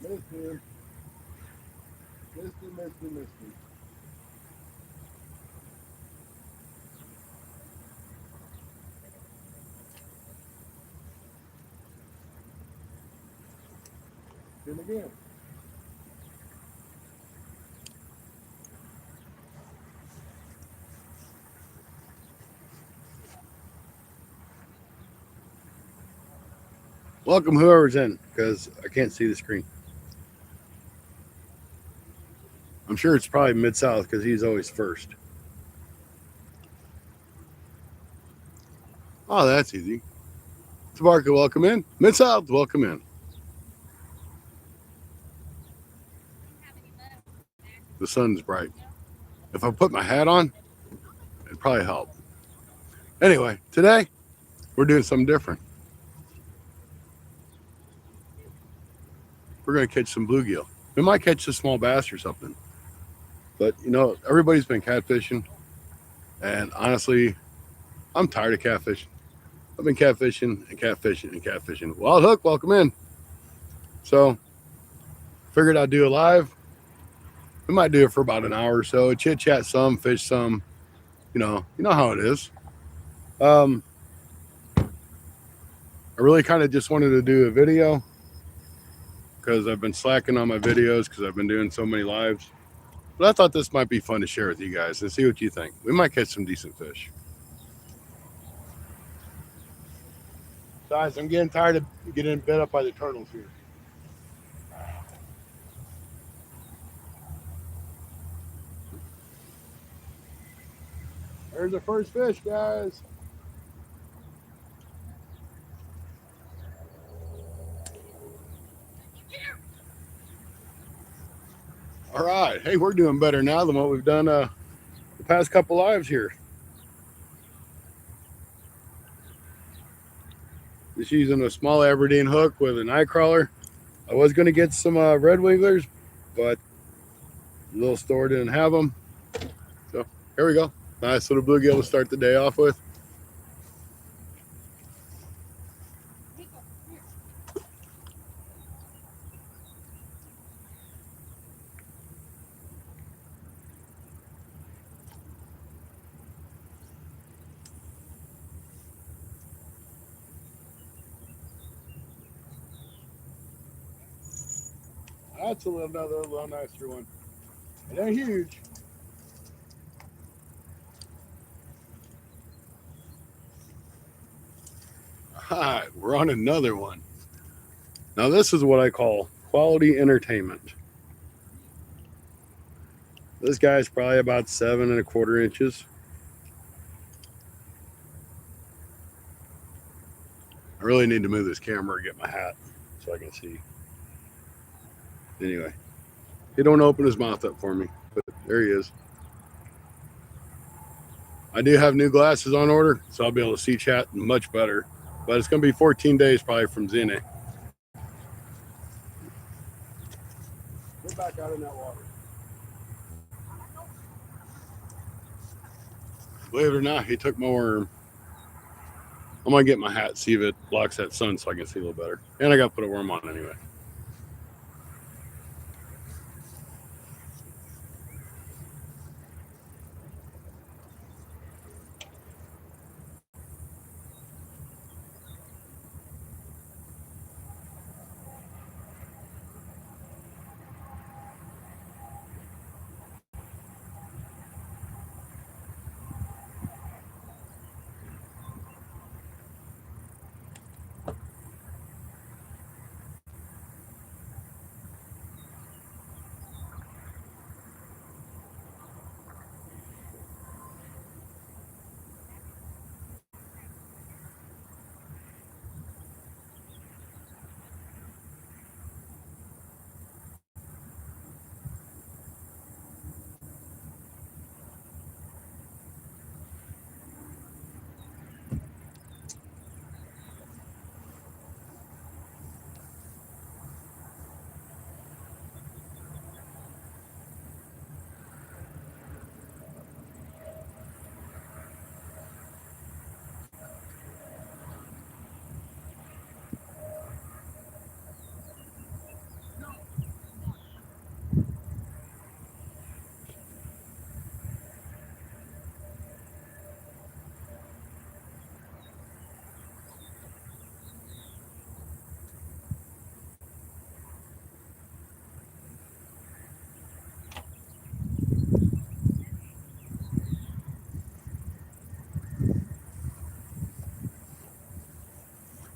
Missed him. Missed him, missed him, missed him. Him again. Welcome whoever's in, because I can't see the screen. I'm sure it's probably Mid-South because he's always first. Oh, that's easy. Tabarka, welcome in. Mid-South, welcome in. The sun's bright. If I put my hat on, it'd probably help. Anyway, today we're doing something different. We're going to catch some bluegill. We might catch a small bass or something. But, you know, everybody's been catfishing. And honestly, I'm tired of catfishing. I've been catfishing and catfishing and catfishing. Wild Hook, welcome in. So, figured I'd do a live. We might do it for about an hour or so. Chit chat some, fish some. You know how it is. Um, I really kind of just wanted to do a video because I've been slacking on my videos because I've been doing so many lives. But I thought this might be fun to share with you guys and see what you think. We might catch some decent fish. Guys, I'm getting tired of getting bit up by the turtles here. There's the first fish, guys. All right. Hey, we're doing better now than what we've done the past couple lives here. Just using a small Aberdeen hook with a night crawler. I was going to get some red wigglers, but the little store didn't have them. So here we go. Nice little bluegill to start the day off with. That's another little nicer one. And they're huge. All right, we're on another one. Now this is what I call quality entertainment. This guy's probably about 7¼ inches. I really need to move this camera and get my hat so I can see. Anyway, he don't open his mouth up for me, but there he is. I do have new glasses on order, so I'll be able to see chat much better. But it's going to be 14 days probably from Zine. Get back out in that water. Believe it or not, he took my worm. I'm going to get my hat, see if it blocks that sun so I can see a little better. And I got to put a worm on anyway.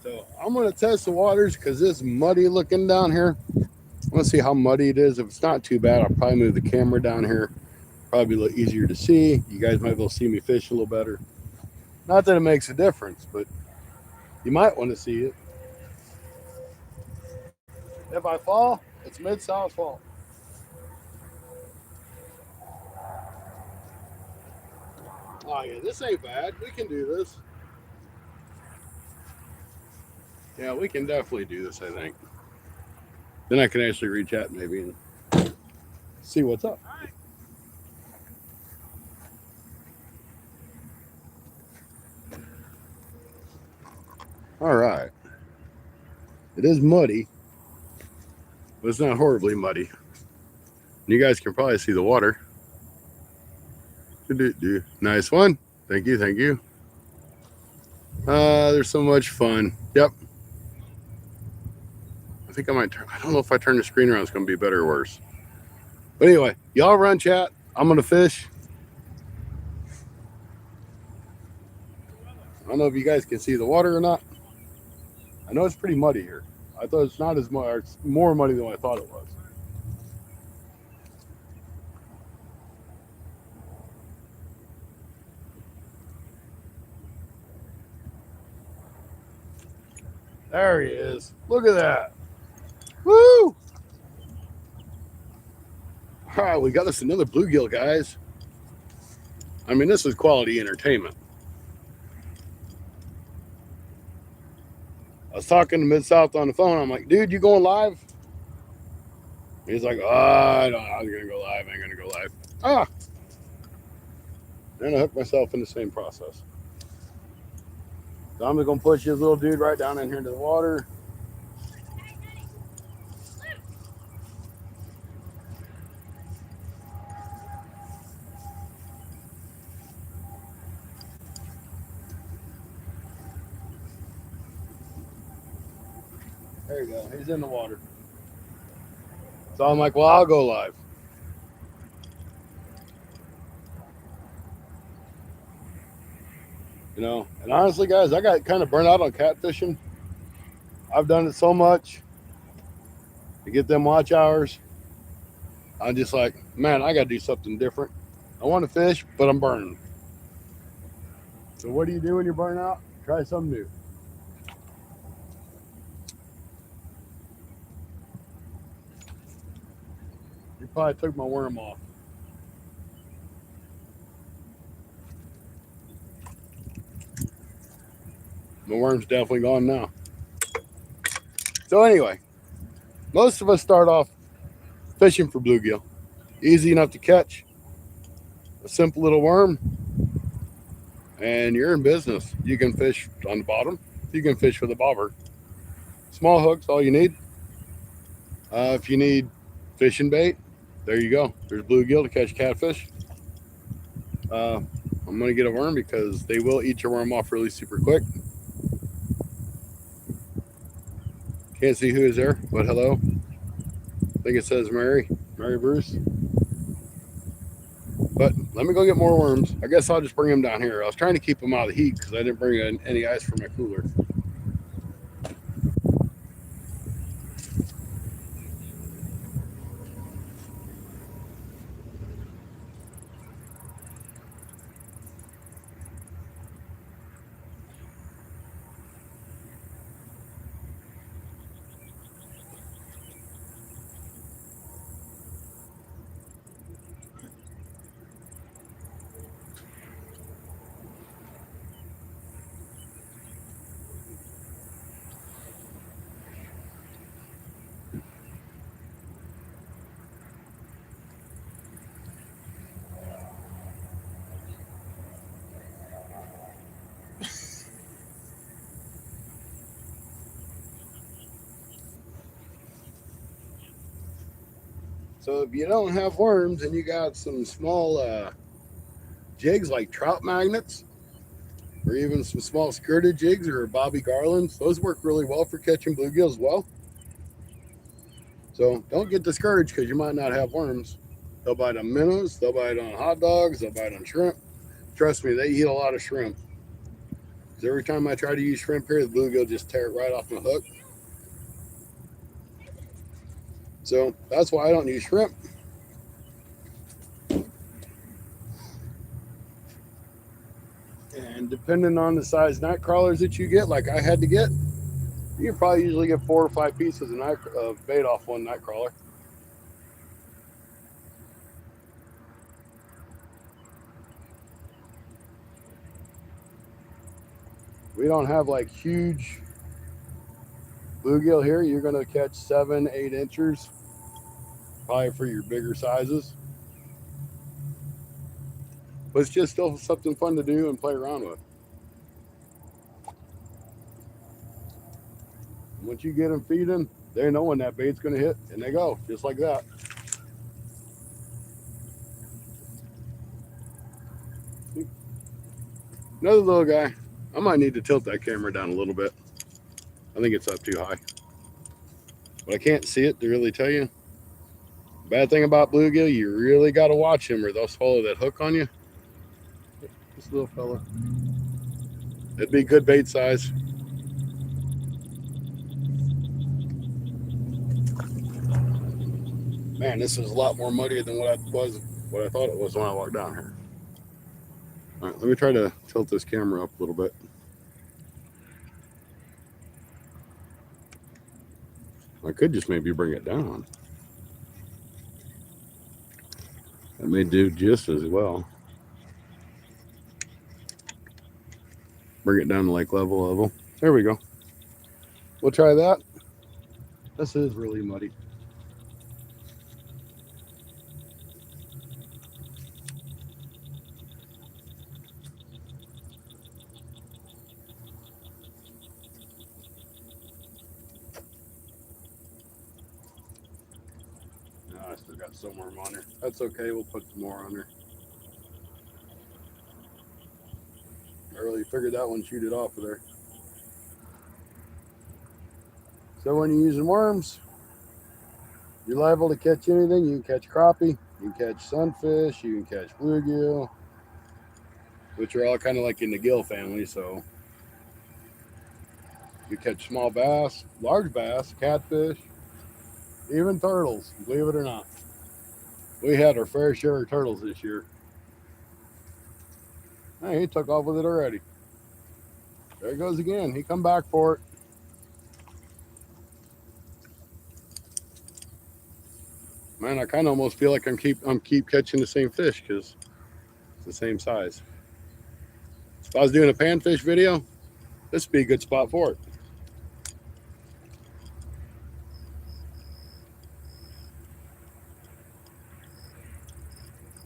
So I'm going to test the waters because it's muddy looking down here. I want to see how muddy it is. If it's not too bad, I'll probably move the camera down here. Probably a little easier to see. You guys might be able to see me fish a little better. Not that it makes a difference, but you might want to see it. If I fall, it's mid-south fault. Oh yeah, this ain't bad. We can do this. Yeah, we can definitely do this, I think. Then I can actually reach out maybe and see what's up. All right. It is muddy, but it's not horribly muddy. You guys can probably see the water. Nice one. Thank you, thank you. There's so much fun. Yep. I think I might turn. I don't know if I turn the screen around, it's going to be better or worse. But anyway, y'all run chat. I'm going to fish. I don't know if you guys can see the water or not. I know it's pretty muddy here. I thought it's not as much. It's more muddy than I thought it was. There he is. Look at that. Woo! All right, we got us another bluegill, guys. I mean, this is quality entertainment. I was talking to Mid-South on the phone. I'm like, dude, you going live? He's like, oh, I was going to go live. I ain't going to go live. Ah! And I hooked myself in the same process. So I'm just going to push this little dude right down in here into the water. There you go. He's in the water. So I'm like, well, I'll go live. You know, and honestly, guys, I got kind of burnt out on catfishing. I've done it so much to get them watch hours. I'm just like, man, I got to do something different. I want to fish, but I'm burning. So what do you do when you're burnt out? Try something new. You probably took my worm off. My worm's definitely gone now. So anyway, most of us start off fishing for bluegill. Easy enough to catch. A simple little worm. And you're in business. You can fish on the bottom. You can fish with a bobber. Small hooks, all you need. If you need fishing bait, there you go. There's bluegill to catch catfish. I'm going to get a worm because they will eat your worm off really super quick. Can't see who is there, but hello. I think it says Mary Bruce. But let me go get more worms. I guess I'll just bring them down here. I was trying to keep them out of the heat because I didn't bring any ice for my cooler. So if you don't have worms and you got some small jigs like trout magnets, or even some small skirted jigs or Bobby Garlands, those work really well for catching bluegill as well. So don't get discouraged because you might not have worms. They'll bite on minnows, they'll bite on hot dogs, they'll bite on shrimp. Trust me, they eat a lot of shrimp. Every time I try to use shrimp here, the bluegill just tear it right off my hook. So that's why I don't use shrimp. And depending on the size night crawlers that you get, like I had to get, you can probably usually get 4 or 5 pieces of bait off one night crawler. We don't have like huge bluegill here. You're going to catch 7, 8 inchers, probably for your bigger sizes. But it's just still something fun to do and play around with. Once you get them feeding, they know when that bait's going to hit, and they go just like that. Another little guy. I might need to tilt that camera down a little bit. I think it's up too high. But I can't see it to really tell you. Bad thing about bluegill, you really got to watch them or they'll swallow that hook on you. This little fella. It'd be good bait size. Man, this is a lot more muddier than what I thought it was when I walked down here. All right, let me try to tilt this camera up a little bit. I could just maybe bring it down. That may do just as well. Bring it down to like level. There we go. We'll try that. This is really muddy. No, I still got some more on there. That's okay. We'll put some more on there. I really figured that one shoot it off of there. So when you're using worms, you're liable to catch anything. You can catch crappie, you can catch sunfish, you can catch bluegill, which are all kind of like in the gill family. So you catch small bass, large bass, catfish, even turtles, believe it or not. We had our fair share of turtles this year. Hey, he took off with it already. There he goes again. He come back for it. Man, I kind of almost feel like I'm keep catching the same fish because it's the same size. If I was doing a panfish video, this would be a good spot for it.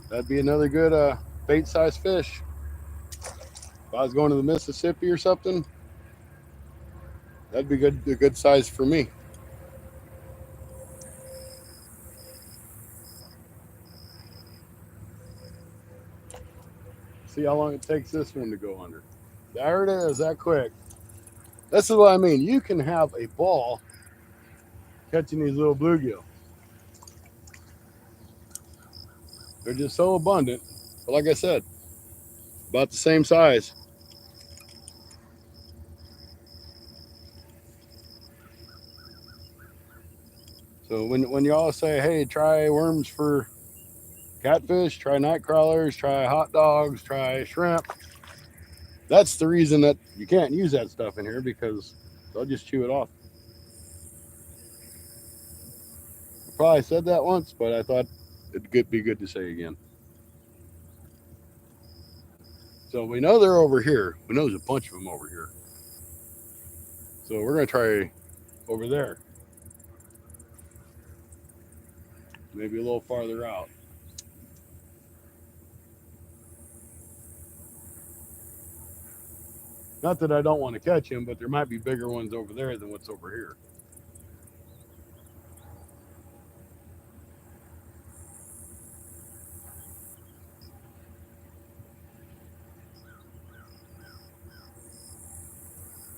That'd be another good bait size fish. If I was going to the Mississippi or something, that'd be a good size for me. See how long it takes this one to go under. There it is, that quick. This is what I mean. You can have a ball catching these little bluegill. They're just so abundant. But like I said, about the same size. So when y'all say, hey, try worms for catfish, try night crawlers, try hot dogs, try shrimp, that's the reason that you can't use that stuff in here because they'll just chew it off. I probably said that once, but I thought it'd be good to say again. So we know they're over here. We know there's a bunch of them over here. So we're going to try over there. Maybe a little farther out. Not that I don't want to catch him, but there might be bigger ones over there than what's over here.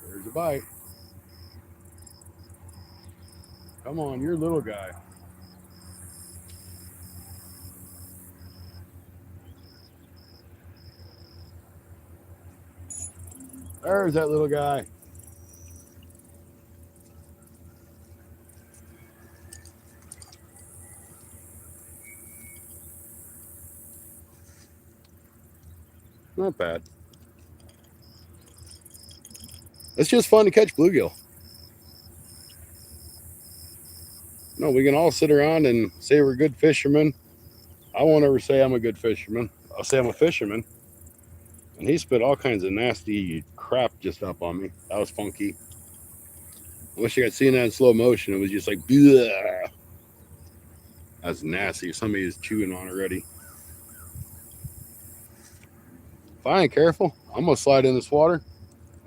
There's a bite. Come on, you're a little guy. There's that little guy. Not bad. It's just fun to catch bluegill. No, we can all sit around and say we're good fishermen. I won't ever say I'm a good fisherman. I'll say I'm a fisherman. And he spit all kinds of nasty crap just up on me. That was funky. I wish I could see that in slow motion. It was just like, bleh. That's nasty. Somebody is chewing on already. If I ain't careful, I'm gonna slide in this water.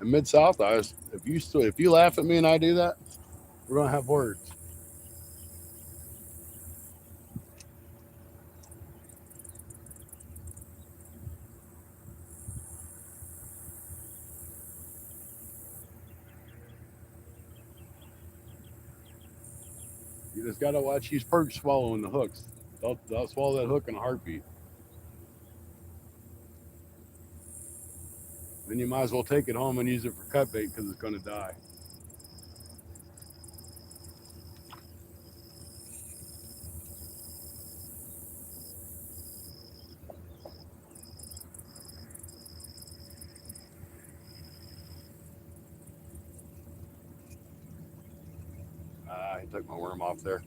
In mid south, if you laugh at me and I do that, we're gonna have words. You just gotta watch these perch swallowing the hooks. They'll swallow that hook in a heartbeat. Then you might as well take it home and use it for cut bait because it's gonna die. I took my worm off there.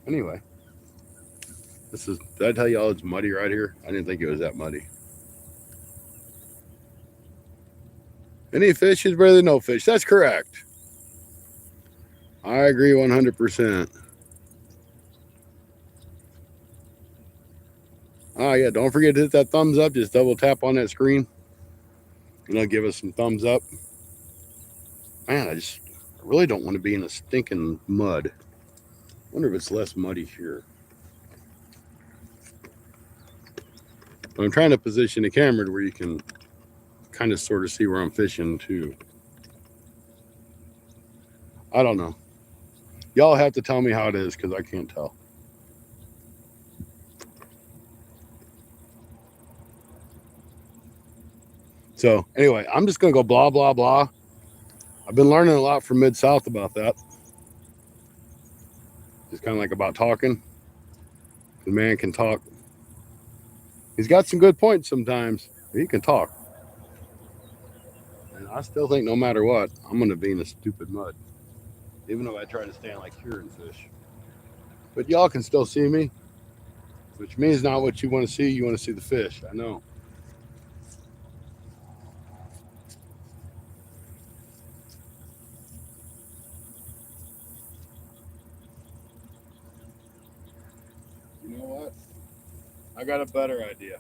Anyway, did I tell y'all it's muddy right here? I didn't think it was that muddy. Any fish is better than no fish. That's correct. I agree 100%. Oh, yeah. Don't forget to hit that thumbs up. Just double tap on that screen. And it'll give us some thumbs up. Man, I really don't want to be in a stinking mud. I wonder if it's less muddy here. But I'm trying to position the camera to where you can kind of sort of see where I'm fishing too. I don't know. Y'all have to tell me how it is because I can't tell. So anyway, I'm just gonna go blah blah blah. I've been learning a lot from Mid South about that. Just kind of like about talking. The man can talk. He's got some good points sometimes. He can talk. And I still think no matter what, I'm gonna be in the stupid mud. Even though I try to stand like here and fish. But y'all can still see me. Which means not what you want to see, you want to see the fish. I know. You know what? I got a better idea.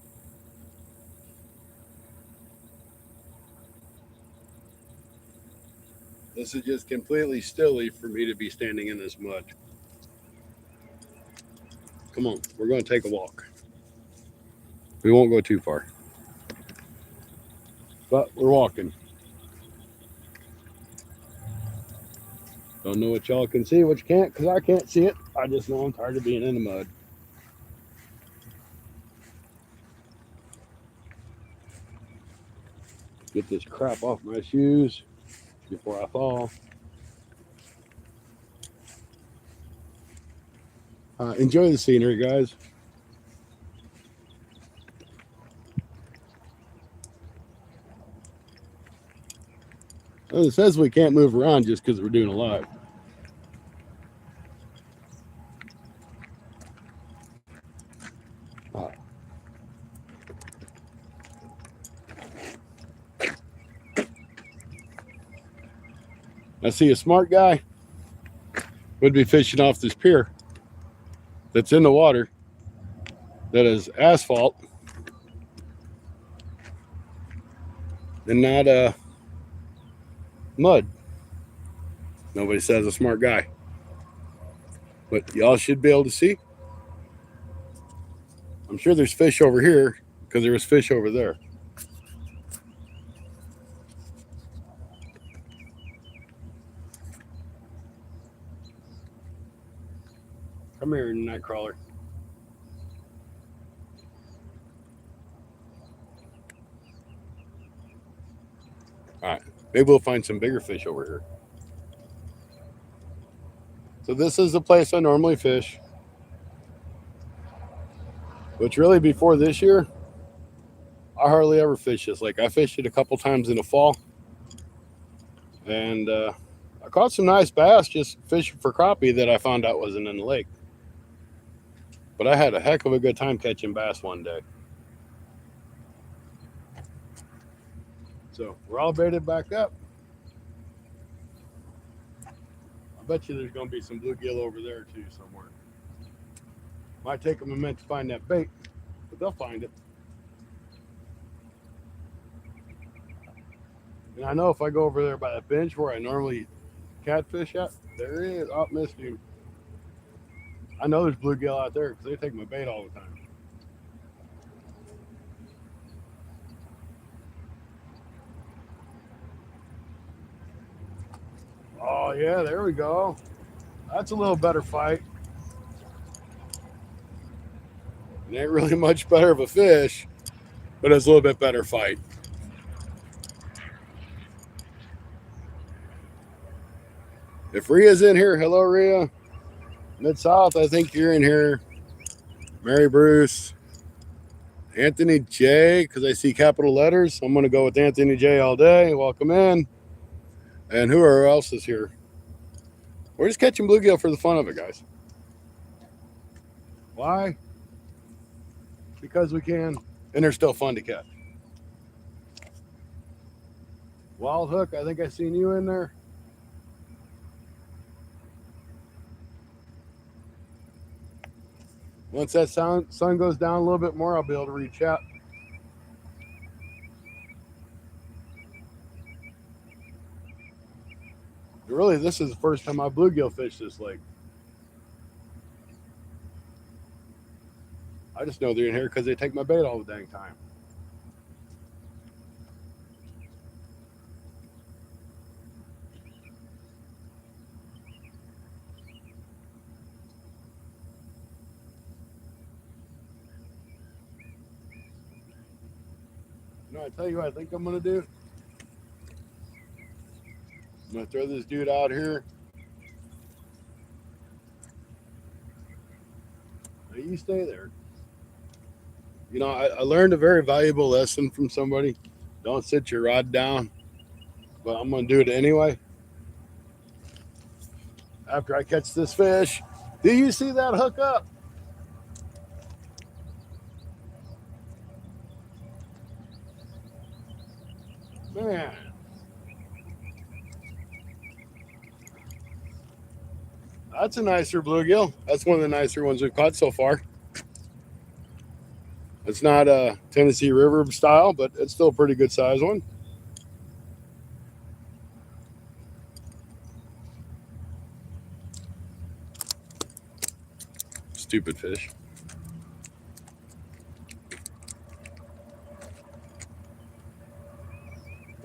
This is just completely silly for me to be standing in this mud. Come on, we're going to take a walk. We won't go too far. But we're walking. Don't know what y'all can see, what you can't, because I can't see it. I just know I'm tired of being in the mud. Get this crap off my shoes before I fall. Enjoy the scenery, guys. Well, it says we can't move around just because we're doing a live. I see a smart guy would be fishing off this pier that's in the water that is asphalt and not mud. Nobody says a smart guy. But y'all should be able to see. I'm sure there's fish over here because there was fish over there. Come here, nightcrawler. Maybe we'll find some bigger fish over here. So this is the place I normally fish. Which really before this year, I hardly ever fish this lake. I fished it a couple times in the fall, and I caught some nice bass just fishing for crappie that I found out wasn't in the lake. But I had a heck of a good time catching bass one day. So we're all baited back up. I bet you there's going to be some bluegill over there too somewhere. Might take them a minute to find that bait, but they'll find it. And I know if I go over there by the bench where I normally catfish at, there he is. Oh, missed him. I know there's bluegill out there because they take my bait all the time. Oh, yeah, there we go. That's a little better fight. It ain't really much better of a fish, but it's a little bit better fight. If Rhea's in here, hello, Rhea. Mid-South, I think you're in here. Mary Bruce. Anthony J, because I see capital letters. I'm going to go with Anthony J all day. Welcome in. And who else is here? We're just catching bluegill for the fun of it, guys. Why? Because we can, and they're still fun to catch. Wild Hook, I think I seen you in there. Once that sun goes down a little bit more, I'll be able to reach out. Really, this is the first time I bluegill fished this lake. I just know they're in here because they take my bait all the dang time. You know, I tell you what I think I'm going to do. I'm going to throw this dude out here. Now you stay there. You know, I learned a very valuable lesson from somebody. Don't sit your rod down. But I'm going to do it anyway. After I catch this fish. Do you see that hook up? Man. That's a nicer bluegill. That's one of the nicer ones we've caught so far. It's not a Tennessee River style, but it's still a pretty good size one. Stupid fish.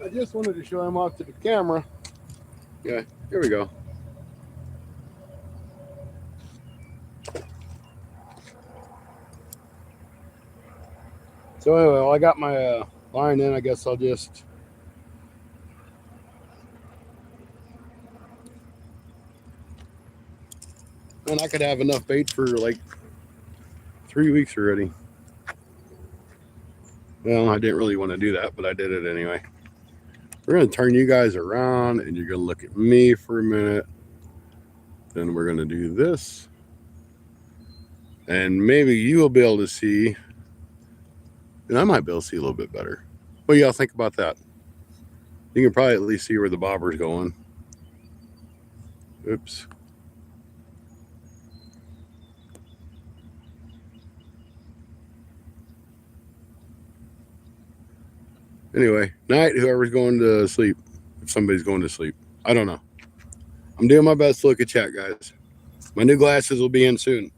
I just wanted to show him off to the camera. Yeah, here we go. So anyway, well, I got my line in. I guess I'll just and I could have enough bait for like 3 weeks already. Well, I didn't really want to do that, but I did it anyway. We're going to turn you guys around, and you're going to look at me for a minute. Then we're going to do this. And maybe you will be able to see, and I might be able to see a little bit better. What do y'all think about that? You can probably at least see where the bobber's going. Oops. Anyway, night, whoever's going to sleep. If somebody's going to sleep. I don't know. I'm doing my best to look at chat, guys. My new glasses will be in soon.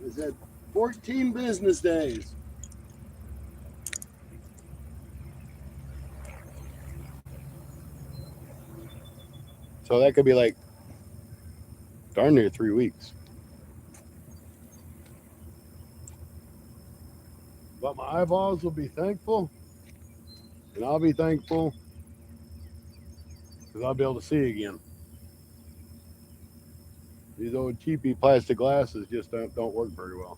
It said 14 business days. So that could be like darn near 3 weeks. But my eyeballs will be thankful, and I'll be thankful because I'll be able to see again. These old cheapy plastic glasses just don't work very well.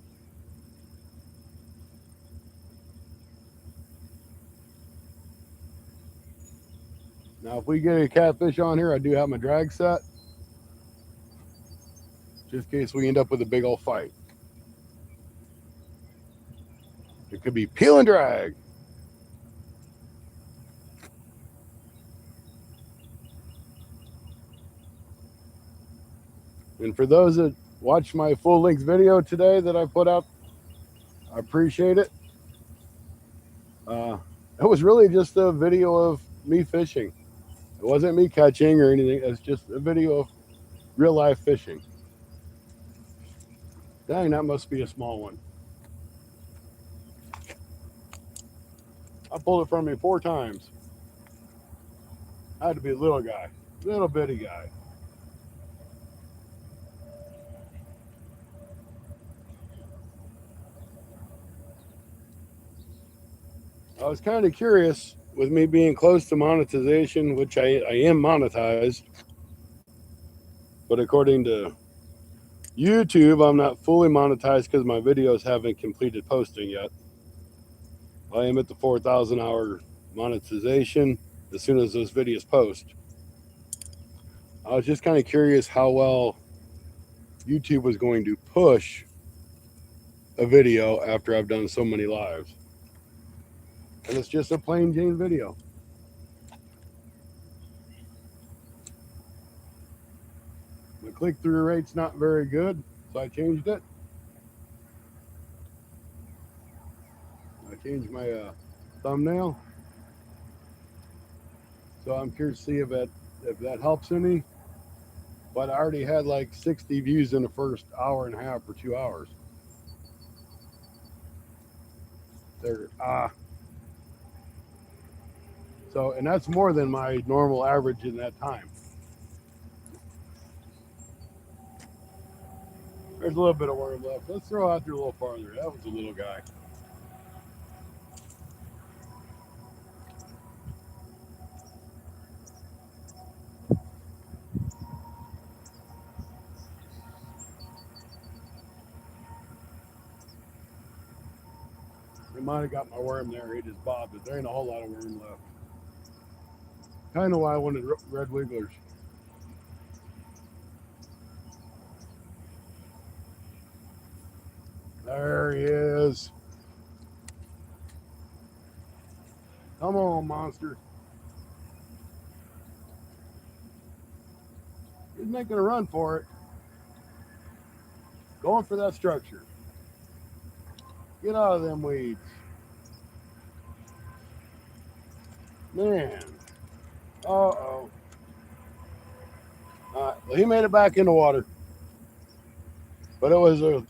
Now, if we get a catfish on here, I do have my drag set, just in case we end up with a big old fight. It could be peel and drag. And for those that watched my full-length video today that I put out, I appreciate it. It was really just a video of me fishing. It wasn't me catching or anything. It's just a video of real life fishing. Dang, that must be a small one. I pulled it from me 4 times. I had to be a little guy, little bitty guy. I was kind of curious with me being close to monetization, which I am monetized. But according to YouTube, I'm not fully monetized because my videos haven't completed posting yet. I am at the 4,000 hour monetization as soon as those videos post. I was just kind of curious how well YouTube was going to push a video after I've done so many lives. And it's just a plain Jane video. My click-through rate's not very good, so I changed it. I changed my thumbnail. So I'm curious to see if that helps any. But I already had like 60 views in the first hour and a half or 2 hours. So, and that's more than my normal average in that time. There's a little bit of worm left. Let's throw out there a little farther. That was a little guy. I might have got my worm there. He just bobbed, but there ain't a whole lot of worm left. Kind of why I wanted red wigglers. There he is. Come on, monster. He's making a run for it. Going for that structure. Get out of them weeds. Man. Uh-oh. All right. Well, he made it back in the water. But it was a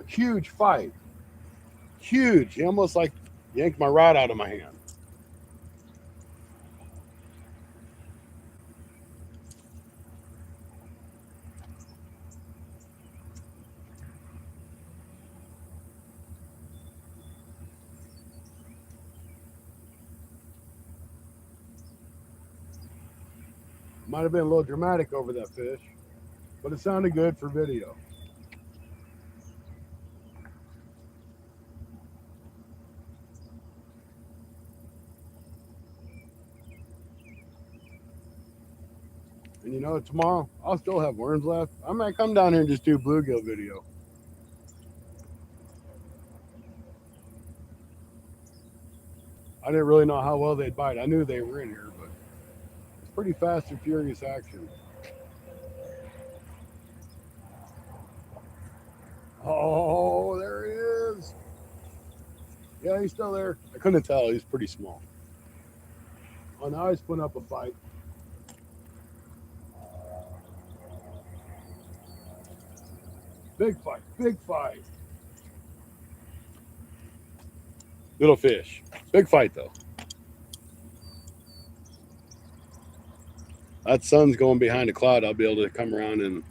huge fight. Huge. He almost like yanked my rod out of my hand. Might have been a little dramatic over that fish, but it sounded good for video. And you know, tomorrow I'll still have worms left. I might come down here and just do a bluegill video. I didn't really know how well they'd bite. I knew they were in here, but it's pretty fast and furious action. Oh, there he is. Yeah, he's still there. I couldn't tell. He's pretty small. Oh, now he's putting up a fight. Big fight, big fight. Little fish. Big fight, though. That sun's going behind a cloud. I'll be able to come around and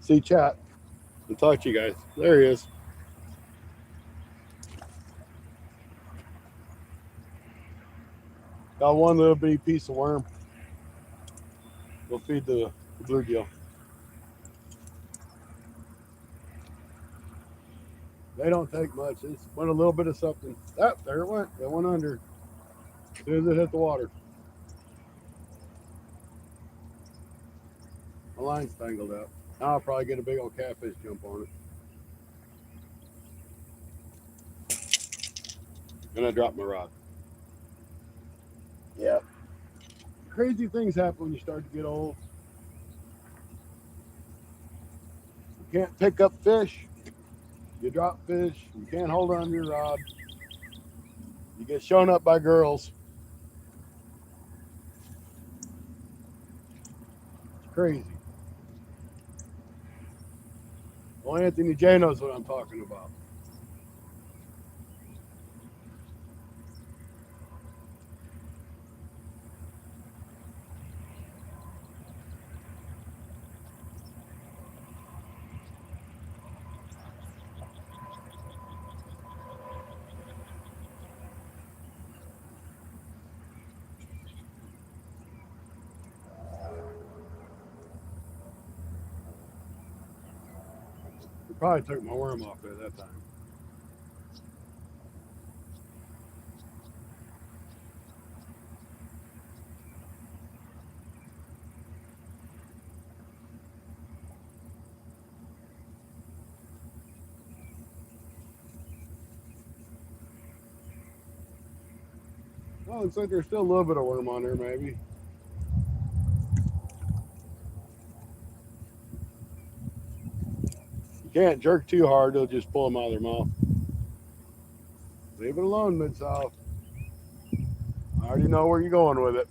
see chat and talk to you guys. There he is. Got one little bitty piece of worm. We'll feed the bluegill. They don't take much. It's went a little bit of something. Oh, there it went. It went under as soon as it hit the water. My line's tangled up. Now I'll probably get a big old catfish jump on it. And I dropped my rod. Yeah. Crazy things happen when you start to get old. You can't pick up fish. You drop fish. You can't hold on to your rod. You get shown up by girls. It's crazy. Well, Anthony J knows what I'm talking about. He probably took my worm off there that time. Well, looks like there's still a little bit of worm on there, maybe. You can't jerk too hard, they'll just pull them out of their mouth. Leave it alone, Mid-South. I already know where you're going with it.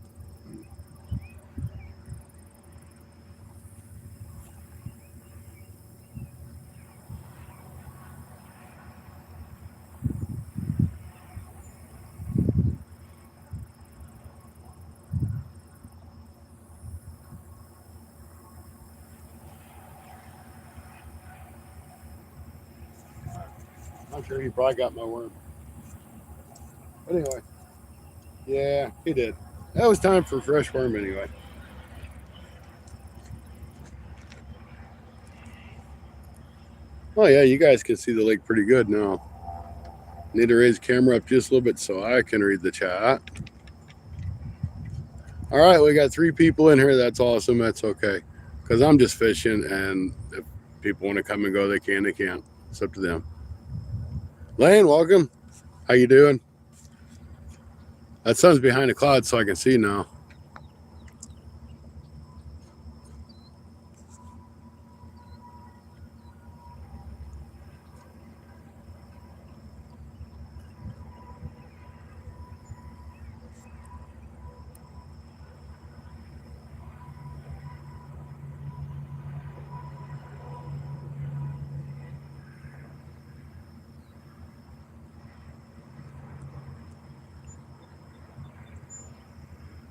I'm sure he probably got my worm. But anyway, yeah, he did. That was time for fresh worm anyway. Oh yeah, you guys can see the lake pretty good now. Need to raise the camera up just a little bit so I can read the chat. All right, we got 3 people in here. That's awesome. That's okay. Because I'm just fishing, and if people want to come and go, they can. They can't. It's up to them. Lane, welcome. How you doing? That sun's behind the clouds, so I can see now.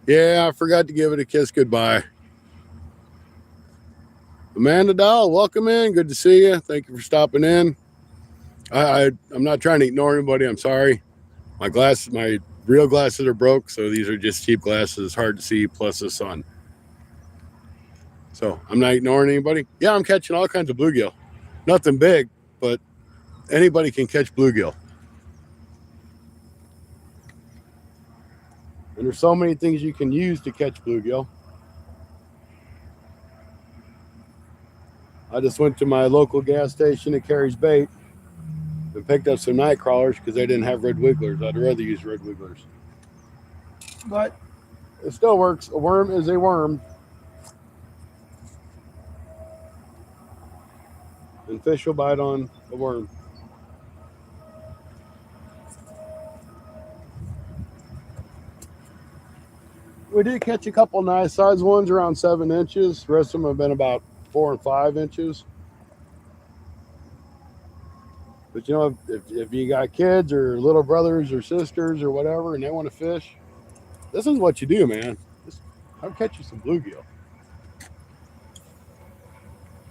Yeah, I forgot to give it a kiss goodbye. Amanda Dahl, welcome in. Good to see you. Thank you for stopping in. I'm not trying to ignore anybody. I'm sorry. My real glasses are broke, so these are just cheap glasses. It's hard to see, plus the sun. So I'm not ignoring anybody. Yeah, I'm catching all kinds of bluegill. Nothing big, but anybody can catch bluegill. And there's so many things you can use to catch bluegill. I just went to my local gas station that carries bait and picked up some night crawlers because they didn't have red wigglers. I'd rather use red wigglers. But it still works. A worm is a worm. And fish will bite on a worm. We did catch a couple nice size ones around 7 inches. The rest of them have been about 4 and 5 inches. But you know, if you got kids or little brothers or sisters or whatever and they want to fish, this is what you do, man. I'll catch you some bluegill.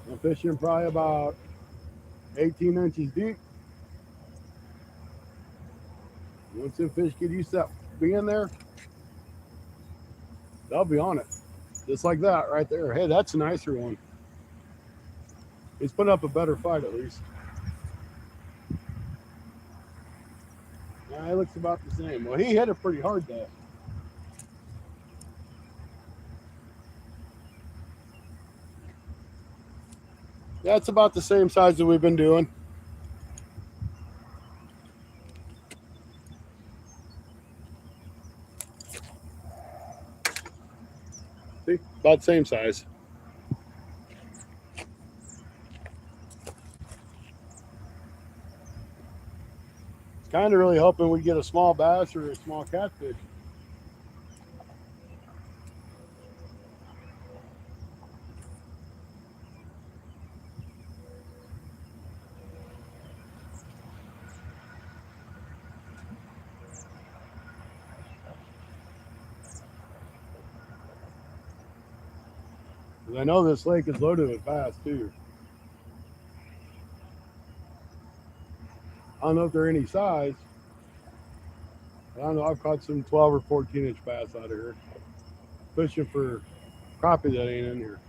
I'm fishing probably about 18 inches deep. Once the fish get used to being there, They'll be on it. Just like that right there. Hey, that's a nicer one. He's put up a better fight at least. Yeah, it looks about the same. Well, he hit it pretty hard though. Yeah, it's about the same size that we've been doing. See, about the same size. Kind of really hoping we get a small bass or a small catfish. Because I know this lake is loaded with bass too. I don't know if they're any size. I don't know. I've caught some 12 or 14-inch bass out of here, fishing for crappie that ain't in here.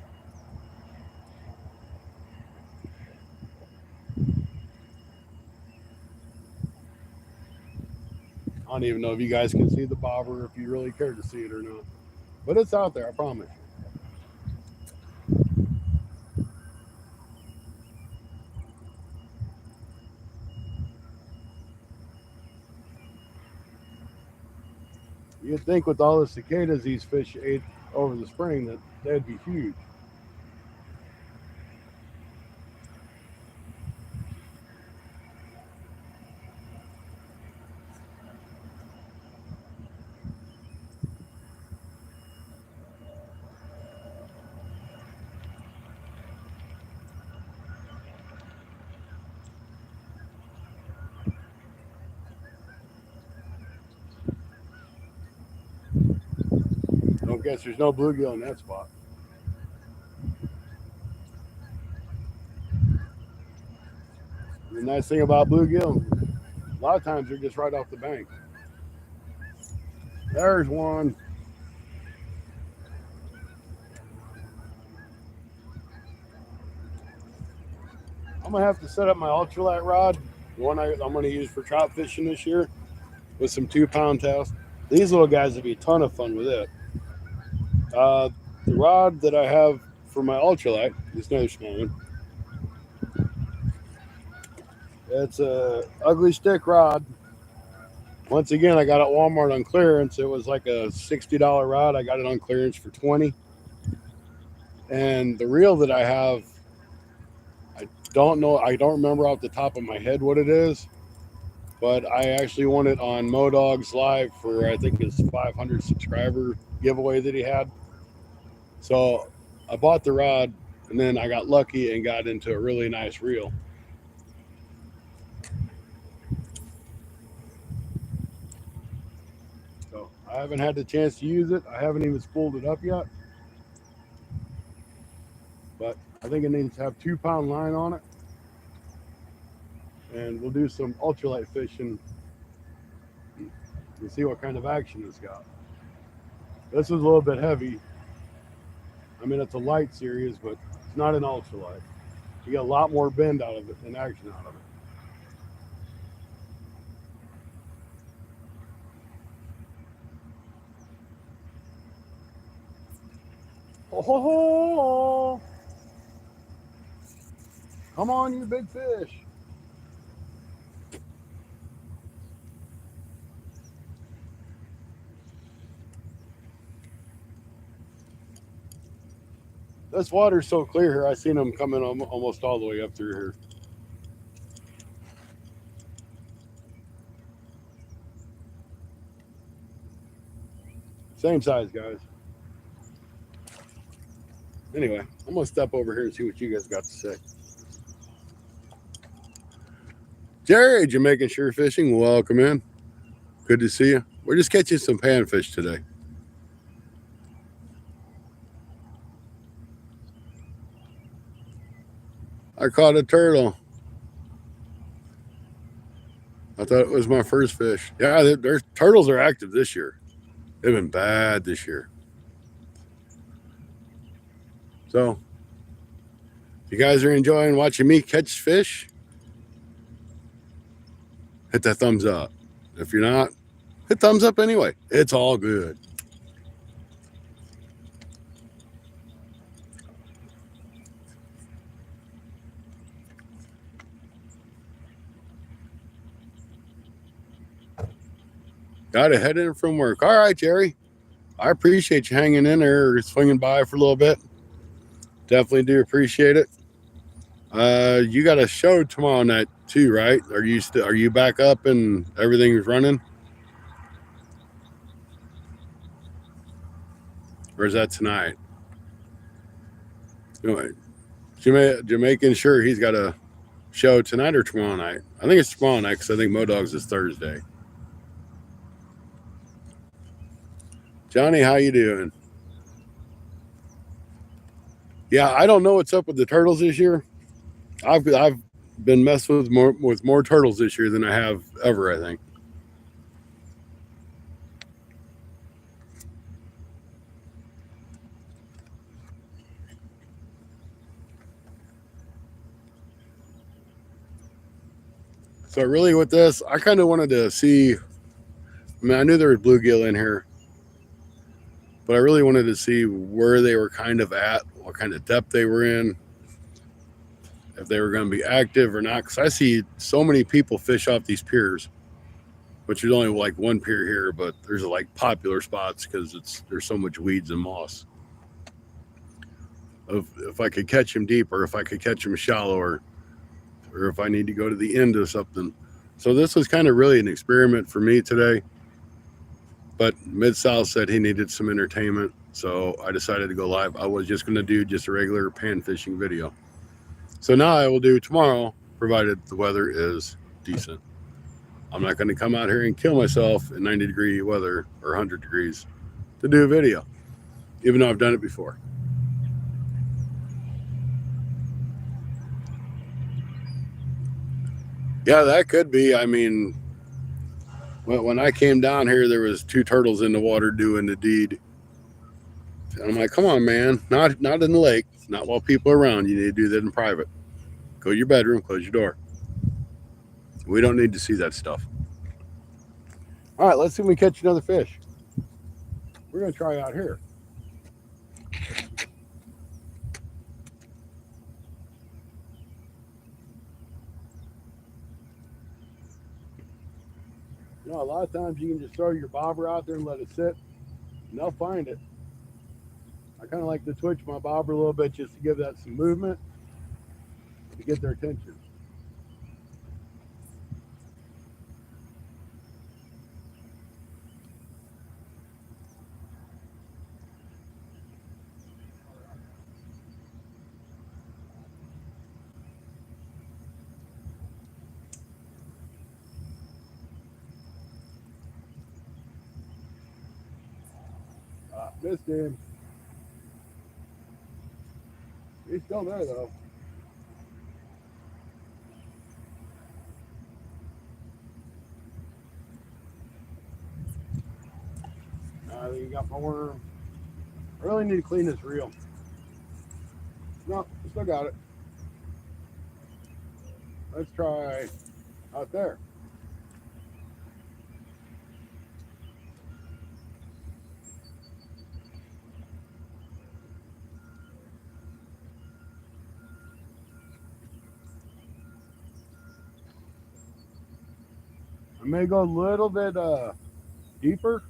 I don't even know if you guys can see the bobber, if you really care to see it or not. But it's out there, I promise. You'd think with all the cicadas these fish ate over the spring that they'd be huge. Don't guess there's no bluegill in that spot. The nice thing about bluegill, a lot of times they're just right off the bank. There's one. I'm gonna have to set up my ultralight rod, the one I'm gonna use for trout fishing this year, with some 2 pound test. These little guys would be a ton of fun with it. Uh, the rod that I have for my ultralight, this another small one. It's a ugly stick rod. Once again, I got it at Walmart on clearance. It was like a $60 rod. I got it on clearance for 20. And the reel that I have, I don't know. I don't remember off the top of my head what it is, but I actually won it on Modog's Live for I think his 500 subscriber giveaway that he had. So I bought the rod, and then I got lucky and got into a really nice reel. So I haven't had the chance to use it. I haven't even spooled it up yet, but I think it needs to have 2 pound line on it, and we'll do some ultralight fishing and see what kind of action it's got. This is a little bit heavy. I mean, it's a light series, but it's not an ultralight. You get a lot more bend out of it than action out of it. Oh, ho, ho. Come on, you big fish. This water's so clear here. I seen them coming almost all the way up through here. Same size, guys. Anyway, I'm gonna step over here and see what you guys got to say. Jerry, Jamaican Sure Fishing, welcome in. Good to see you. We're just catching some panfish today. I caught a turtle. I thought it was my first fish. Yeah, their turtles are active this year. They've been bad this year. So, if you guys are enjoying watching me catch fish, hit that thumbs up. If you're not, hit thumbs up anyway. It's all good. Got to head in from work. All right, Jerry. I appreciate you hanging in there or swinging by for a little bit. Definitely do appreciate it. You got a show tomorrow night too, right? Are you back up and everything's running? Or is that tonight? Anyway, Jamaican sure he's got a show tonight or tomorrow night. I think it's tomorrow night because I think Modogs is Thursday. Johnny, how you doing? Yeah, I don't know what's up with the turtles this year. I've been messed with more turtles this year than I have ever, I think. So really with this, I kind of wanted to see, I mean, I knew there was bluegill in here, but I really wanted to see where they were kind of at, what kind of depth they were in, if they were going to be active or not. Because I see so many people fish off these piers, which is only like one pier here, but there's like popular spots because there's so much weeds and moss. If I could catch them deep, or if I could catch them shallower, or if I need to go to the end of something. So this was kind of really an experiment for me today. But Mid-South said he needed some entertainment, so I decided to go live. I was just going to do just a regular pan fishing video. So now I will do tomorrow, provided the weather is decent. I'm not going to come out here and kill myself in 90-degree weather or 100 degrees to do a video, even though I've done it before. Yeah, that could be. I mean, when I came down here, there was 2 turtles in the water doing the deed. And I'm like, come on, man, not in the lake, not while people are around. You need to do that in private. Go to your bedroom, close your door. We don't need to see that stuff. All right, let's see if we catch another fish. We're going to try out here. You know, a lot of times you can just throw your bobber out there and let it sit, and they'll find it. I kind of like to twitch my bobber a little bit just to give that some movement to get their attention. Missed him. He's still there though. I think you got my worm. I really need to clean this reel. No, still got it. Let's try out there. I may go a little bit deeper.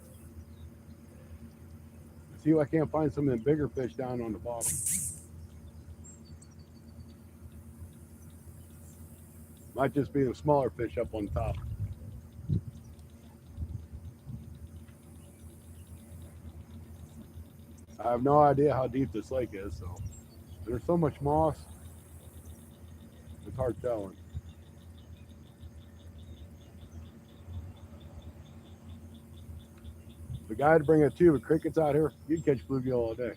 See if I can't find some of them bigger fish down on the bottom. Might just be the smaller fish up on top. I have no idea how deep this lake is, so there's so much moss, it's hard telling. The guy to bring a tube of crickets out here, you can catch bluegill all day.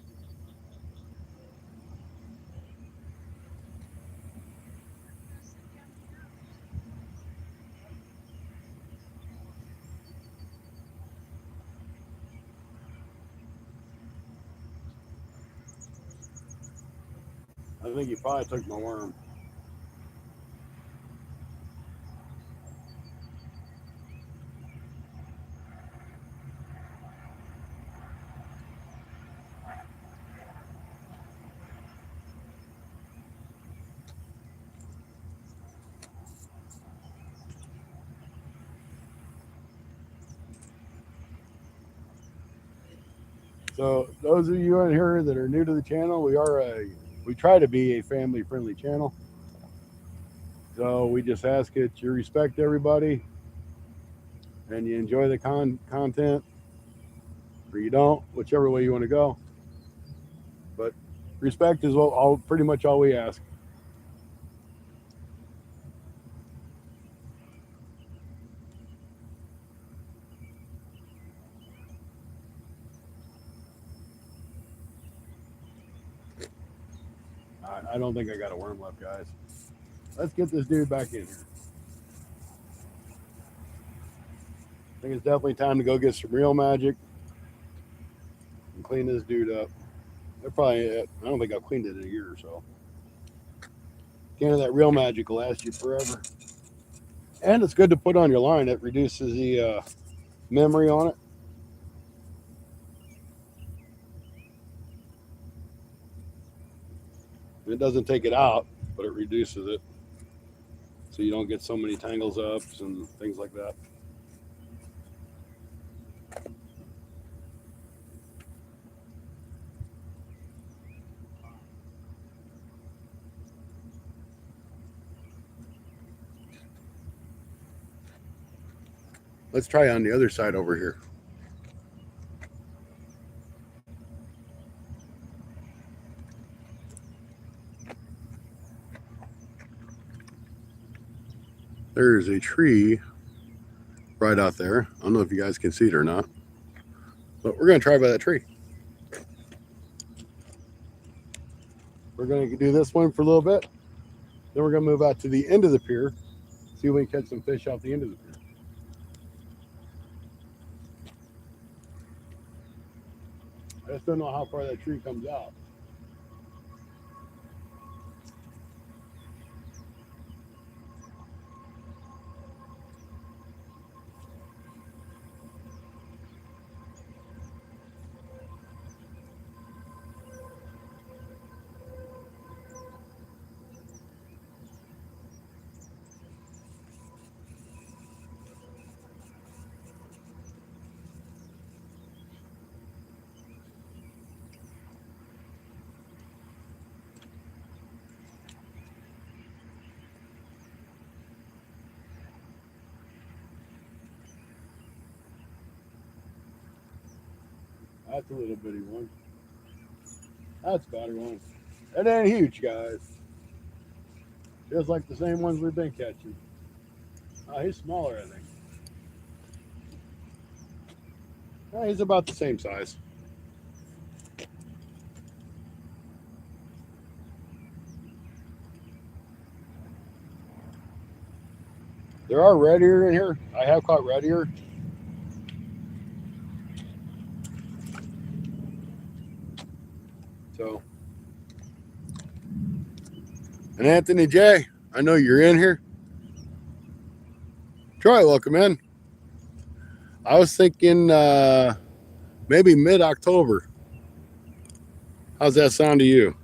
I think he probably took my worm. So those of you in here that are new to the channel, we try to be a family friendly channel. So we just ask that you respect everybody and you enjoy the content, or you don't, whichever way you want to go. But respect is pretty much all we ask. I don't think I got a worm left, guys. Let's get this dude back in here. I think it's definitely time to go get some real magic and clean this dude up. I don't think I've cleaned it in a year or so. Can of that real magic will last you forever. And it's good to put on your line. It reduces the memory on it. It doesn't take it out, but it reduces it. So you don't get so many tangles ups and things like that. Let's try on the other side over here. There's a tree right out there. I don't know if you guys can see it or not, but we're going to try by that tree. We're going to do this one for a little bit. Then we're going to move out to the end of the pier, see if we can catch some fish off the end of the pier. I just don't know how far that tree comes out. That's a little bitty one. That's a better one. It ain't huge, guys. Just like the same ones we've been catching. Oh, he's smaller, I think. Oh, he's about the same size. There are red ear in here. I have caught red ear. So, and Anthony J, I know you're in here. Troy, welcome in. I was thinking maybe mid-October. How's that sound to you?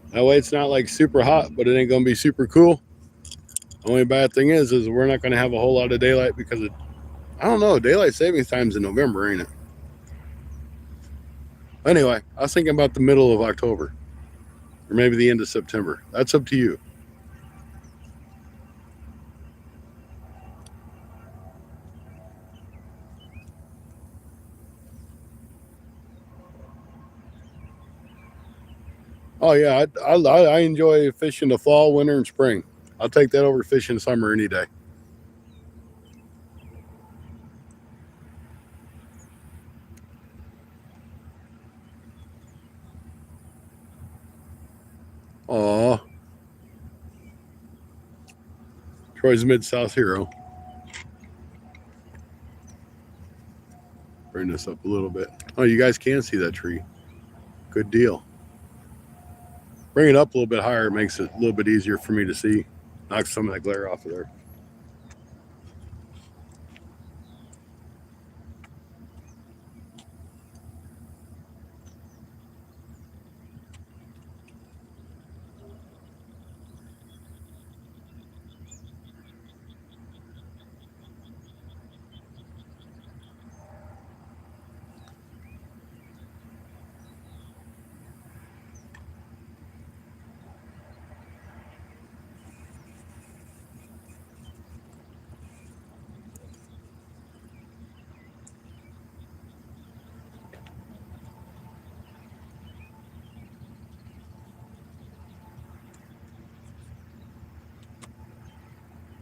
That way it's not like super hot, but it ain't going to be super cool. Only bad thing is we're not going to have a whole lot of daylight because of, I don't know, daylight savings time's in November, ain't it? Anyway, I was thinking about the middle of October or maybe the end of September. That's up to you. Oh yeah, I enjoy fishing the fall, winter, and spring. I'll take that over fishing summer any day. Aw, Troy's Mid-South hero. Bring this up a little bit. Oh, you guys can see that tree. Good deal. Bring it up a little bit higher, it makes it a little bit easier for me to see. Knocks some of that glare off of there.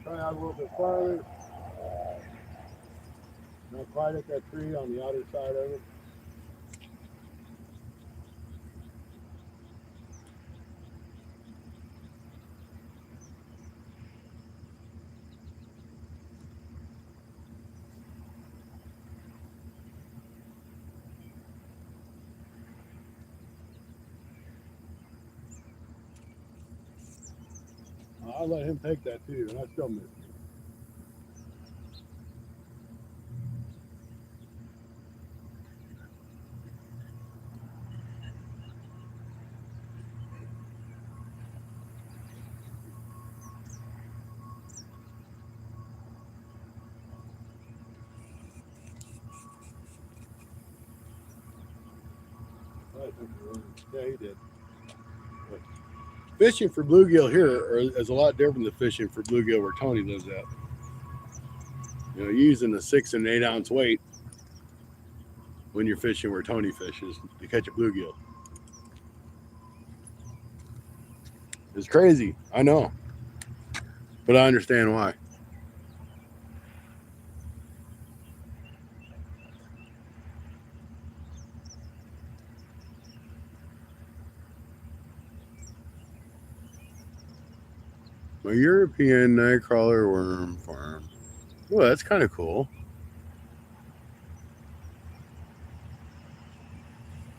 Try out a little bit farther. Not quite at that tree on the outer side of it. I'll let him take that too, and I still miss him. Yeah, he did. But fishing for bluegill here is a lot different than fishing for bluegill where Tony lives at. You know, using a 6 and 8 ounce weight when you're fishing where Tony fishes to catch a bluegill. It's crazy, I know, but I understand why. My European nightcrawler worm farm. Well, that's kind of cool.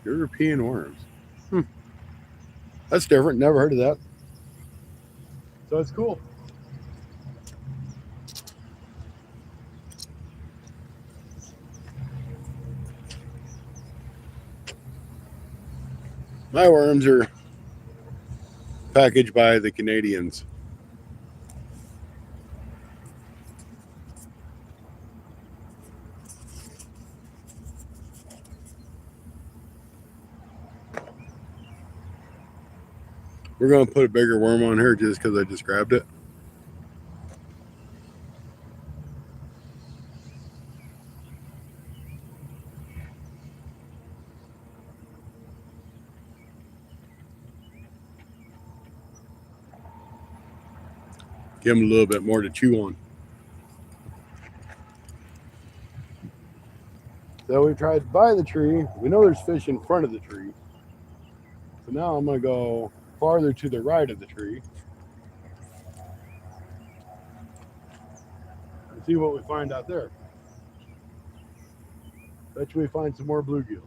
European worms. That's different. Never heard of that. So it's cool. My worms are packaged by the Canadians. We're going to put a bigger worm on here just because I just grabbed it. Give him a little bit more to chew on. So we tried by the tree. We know there's fish in front of the tree. So now I'm going to go farther to the right of the tree and see what we find out there. Bet you we find some more bluegill.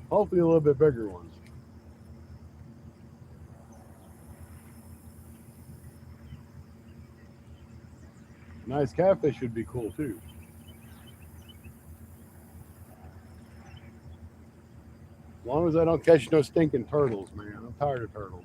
Hopefully a little bit bigger ones. Nice catfish would be cool too. As long as I don't catch no stinking turtles, man. I'm tired of turtles.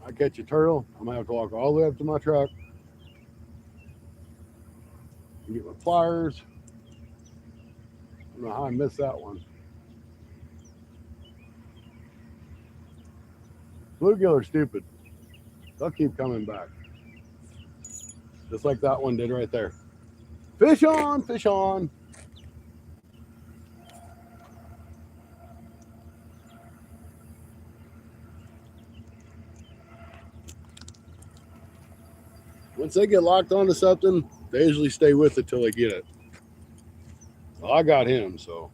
I catch a turtle, I'm gonna have to walk all the way up to my truck and get my pliers. I don't know how I missed that one. Bluegill are stupid. They'll keep coming back. Just like that one did right there. Fish on, fish on. Once they get locked onto something, they usually stay with it till they get it. Well, I got him, so.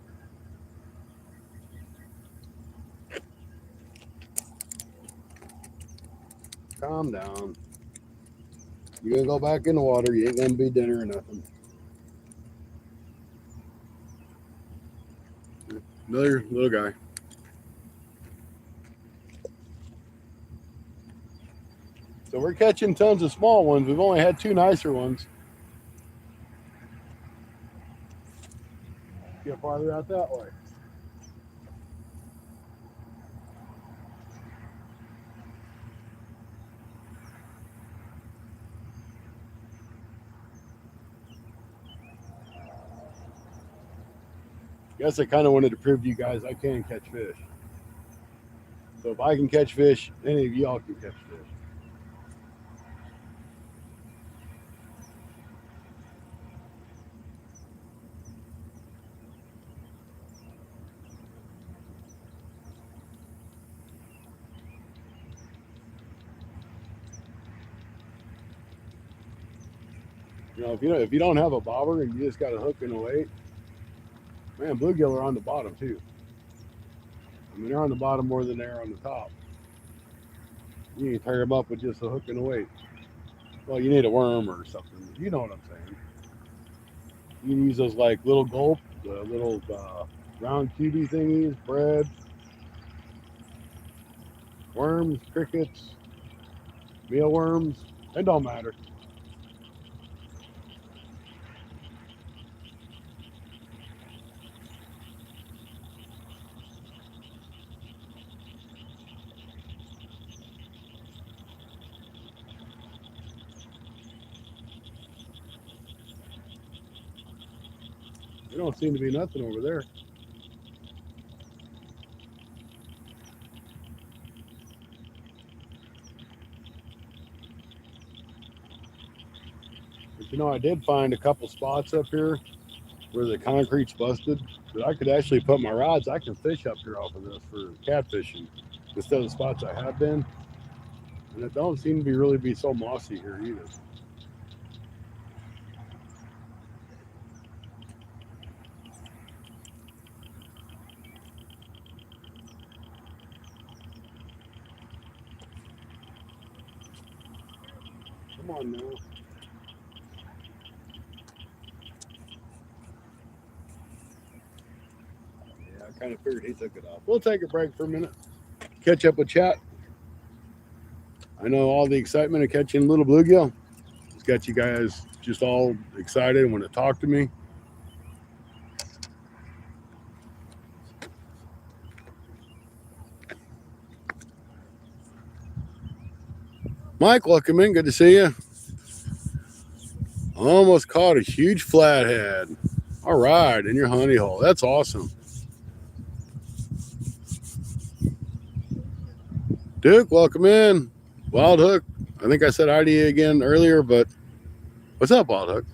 Calm down. You're gonna go back in the water. You ain't gonna be dinner or nothing. Another little guy. So we're catching tons of small ones. We've only had two nicer ones. Get farther out that way. Guess I kind of wanted to prove to you guys I can catch fish. So if I can catch fish, any of y'all can catch fish. If you don't have a bobber and you just got a hook and a weight, man, bluegill are on the bottom too. I mean, they're on the bottom more than they're on the top. You can pair them up with just a hook and a weight. Well, you need a worm or something. You know what I'm saying. You can use those like little gulp, the little round cubey thingies, bread, worms, crickets, mealworms. It don't matter. There don't seem to be nothing over there. But I did find a couple spots up here where the concrete's busted, but I could actually put my rods. I can fish up here off of this for catfishing instead of the spots I have been. And it don't seem to be really be so mossy here either. Come on now. Yeah, I kind of figured he took it off. We'll take a break for a minute. Catch up with chat. I know all the excitement of catching little bluegill. It's got you guys just all excited and want to talk to me. Mike, welcome in. Good to see you. Almost caught a huge flathead. All right, in your honey hole. That's awesome. Duke, welcome in. Wild Hook. I think I said hi to you again earlier, but what's up, Wild Hook?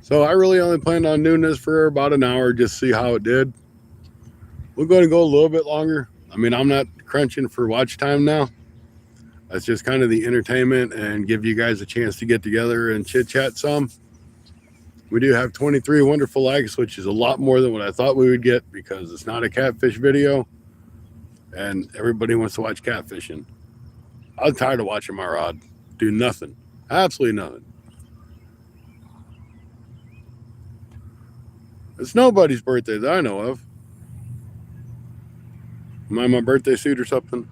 So I really only planned on doing this for about an hour, just see how it did. We're going to go a little bit longer. I mean, I'm not crunching for watch time now. That's just kind of the entertainment and give you guys a chance to get together and chit chat some. We do have 23 wonderful likes, which is a lot more than what I thought we would get because it's not a catfish video and everybody wants to watch catfishing. I'm tired of watching my rod do nothing. Absolutely nothing. It's nobody's birthday that I know of. Am I in my birthday suit or something?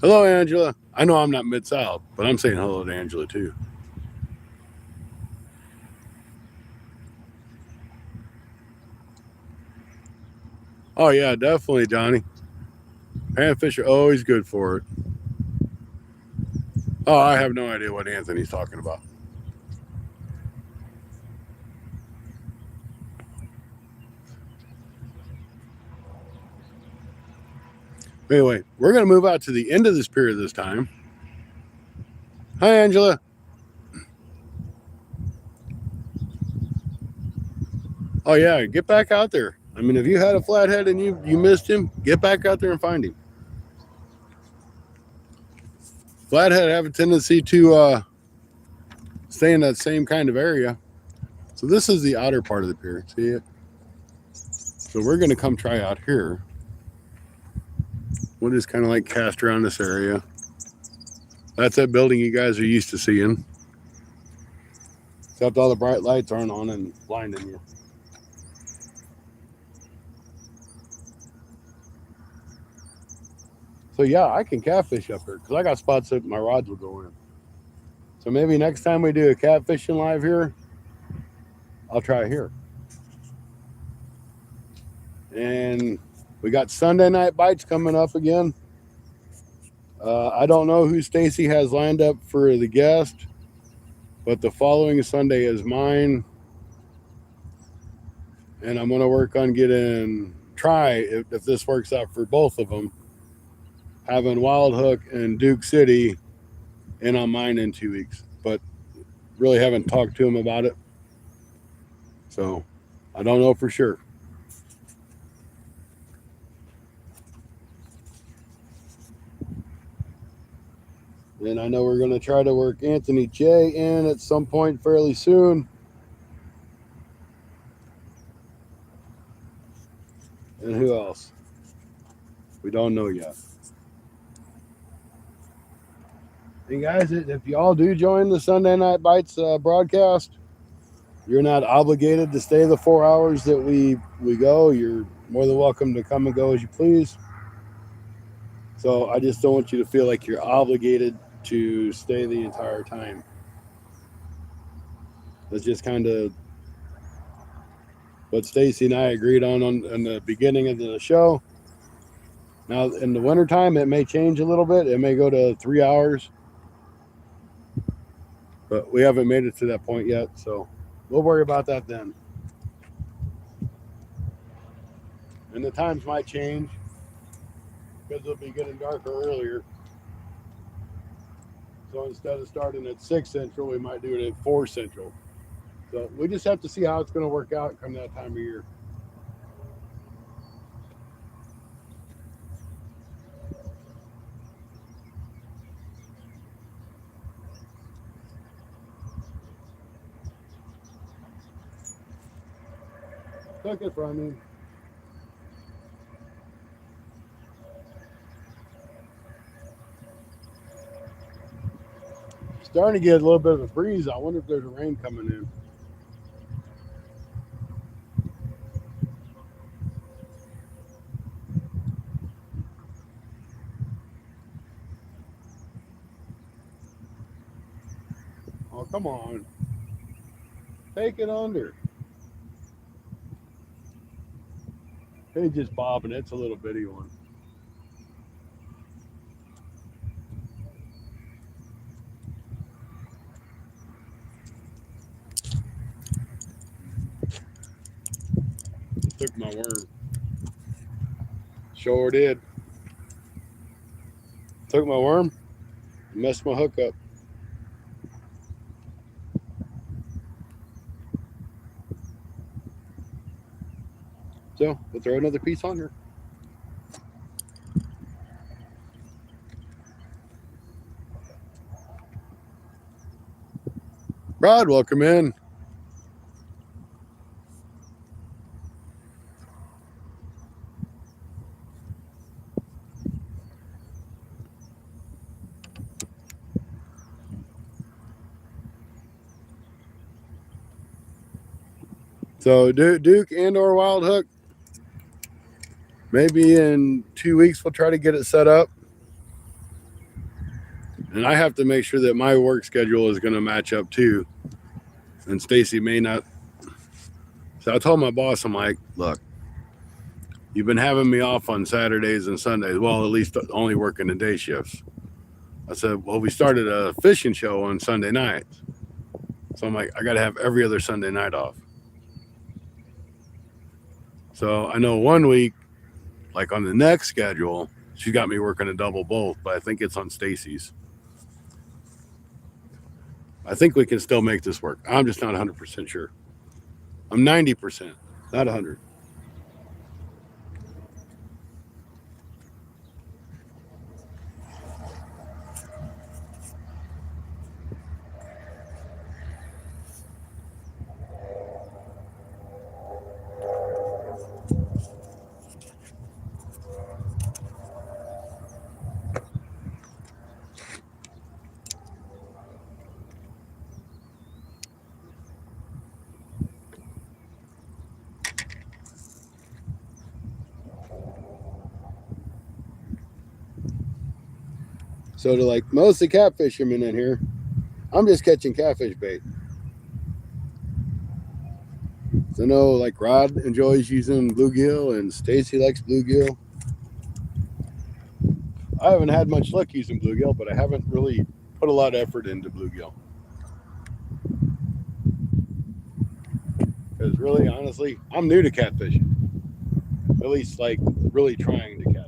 Hello, Angela. I know I'm not Mid-South, but I'm saying hello to Angela too. Oh, yeah, definitely, Johnny. Panfish are always good for it. Oh, I have no idea what Anthony's talking about. Anyway, we're going to move out to the end of this pier this time. Hi, Angela. Oh, yeah, get back out there. I mean, if you had a flathead and you missed him, get back out there and find him. Flathead have a tendency to stay in that same kind of area. So this is the outer part of the pier. See it? So we're going to come try out here. We'll just kind of like cast around this area. That's that building you guys are used to seeing. Except all the bright lights aren't on and blinding you. So yeah, I can catfish up here because I got spots that my rods will go in. So maybe next time we do a catfishing live here, I'll try here. And we got Sunday night bites coming up again. I don't know who Stacy has lined up for the guest, but the following Sunday is mine. And I'm going to work on try if this works out for both of them, having Wild Hook and Duke City in on mine in 2 weeks. But really haven't talked to him about it. So I don't know for sure. And I know we're going to try to work Anthony J in at some point fairly soon. And who else? We don't know yet. And guys, if y'all do join the Sunday Night Bites broadcast, you're not obligated to stay the 4 hours that we go. You're more than welcome to come and go as you please. So I just don't want you to feel like you're obligated to stay the entire time. That's just kind of what Stacy and I agreed on the beginning of the show. Now, in the wintertime, it may change a little bit. It may go to 3 hours. But we haven't made it to that point yet, so we'll worry about that then. And the times might change because it'll be getting darker earlier. So instead of starting at 6 Central, we might do it at 4 Central. So we just have to see how it's going to work out come that time of year. Took it from me. Starting to get a little bit of a breeze. I wonder if there's a rain coming in. Oh, come on. Take it under. He's just bobbing. It's a little bitty one. Took my worm. Sure did. Took my worm. Messed my hook up. So we'll throw another piece on her. Rod, welcome in. So Duke and or Wild Hook, maybe in 2 weeks we'll try to get it set up. And I have to make sure that my work schedule is going to match up too. And Stacy may not. So I told my boss, I'm like, look, you've been having me off on Saturdays and Sundays. Well, at least only working the day shifts. I said, well, we started a fishing show on Sunday nights. So I'm like, I got to have every other Sunday night off. So I know 1 week, like on the next schedule, she got me working a double both, but I think it's on Stacy's. I think we can still make this work. I'm just not 100% sure. I'm 90%, not 100. So to like most of the catfish fishermen in here, I'm just catching catfish bait. So I know like Rod enjoys using bluegill and Stacy likes bluegill. I haven't had much luck using bluegill, but I haven't really put a lot of effort into bluegill. Because really, honestly, I'm new to catfishing. At least like really trying to catfish.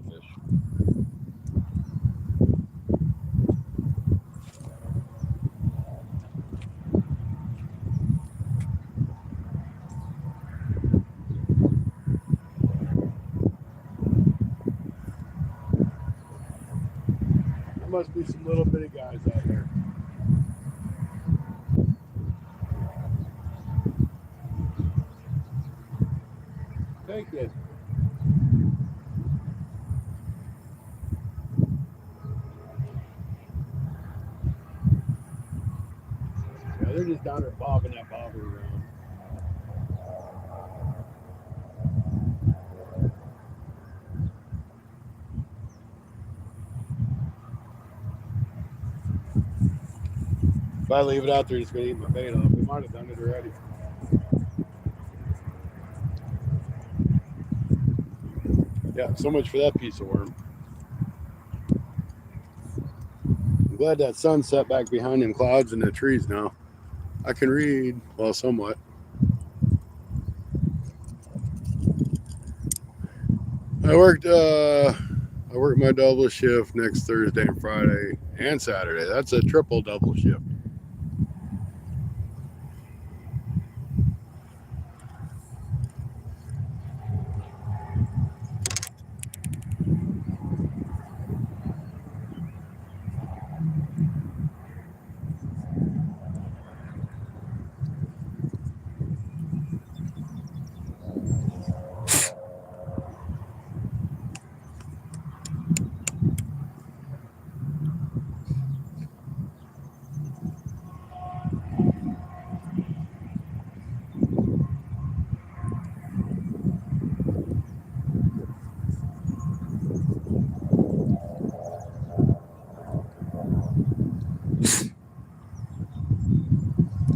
There must be some little bitty guys out there. Take it. Yeah, they're just down there bobbing that bobber around. If I leave it out there, it's going to eat my bait off. We might have done it already. Yeah, so much for that piece of worm. I'm glad that sun set back behind them clouds and the trees now. I can read, well, somewhat. I worked my double shift next Thursday and Friday and Saturday. That's a triple double shift.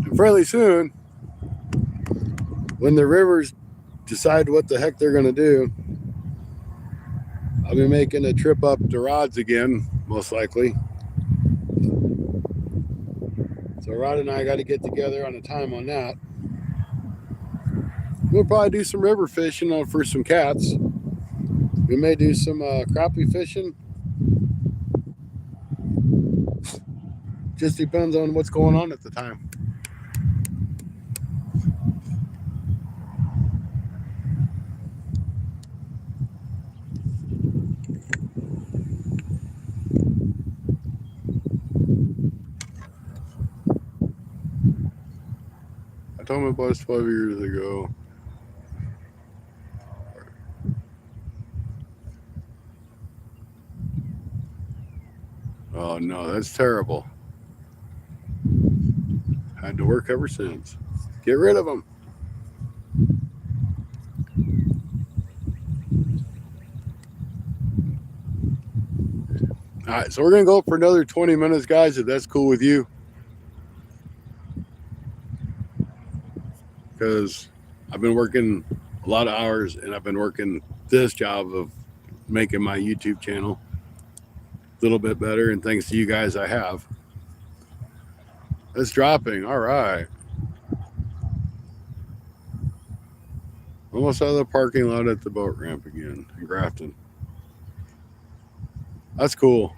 And fairly soon, when the rivers decide what the heck they're going to do, I'll be making a trip up to Rod's again, most likely. So Rod and I got to get together on a time on that. We'll probably do some river fishing for some cats. We may do some crappie fishing. Just depends on what's going on at the time. I told my boss 12 years ago. Oh no, that's terrible. Had to work ever since. Get rid of them. All right, so we're gonna go for another 20 minutes, guys, if that's cool with you. Because I've been working a lot of hours and I've been working this job of making my YouTube channel a little bit better, and thanks to you guys I have. It's dropping. All right. Almost out of the parking lot at the boat ramp again in Grafton. That's cool.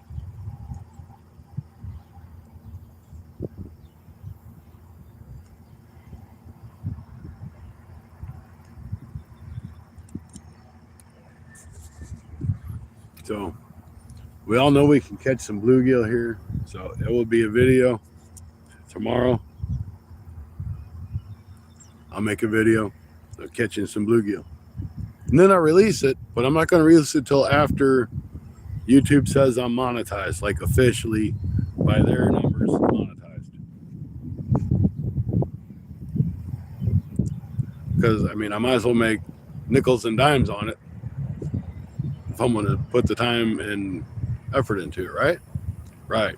So we all know we can catch some bluegill here. So it will be a video tomorrow. I'll make a video of catching some bluegill. And then I'll release it, but I'm not going to release it till after YouTube says I'm monetized, like officially by their numbers monetized. Because, I mean, I might as well make nickels and dimes on it if I'm going to put the time and effort into it, right? Right.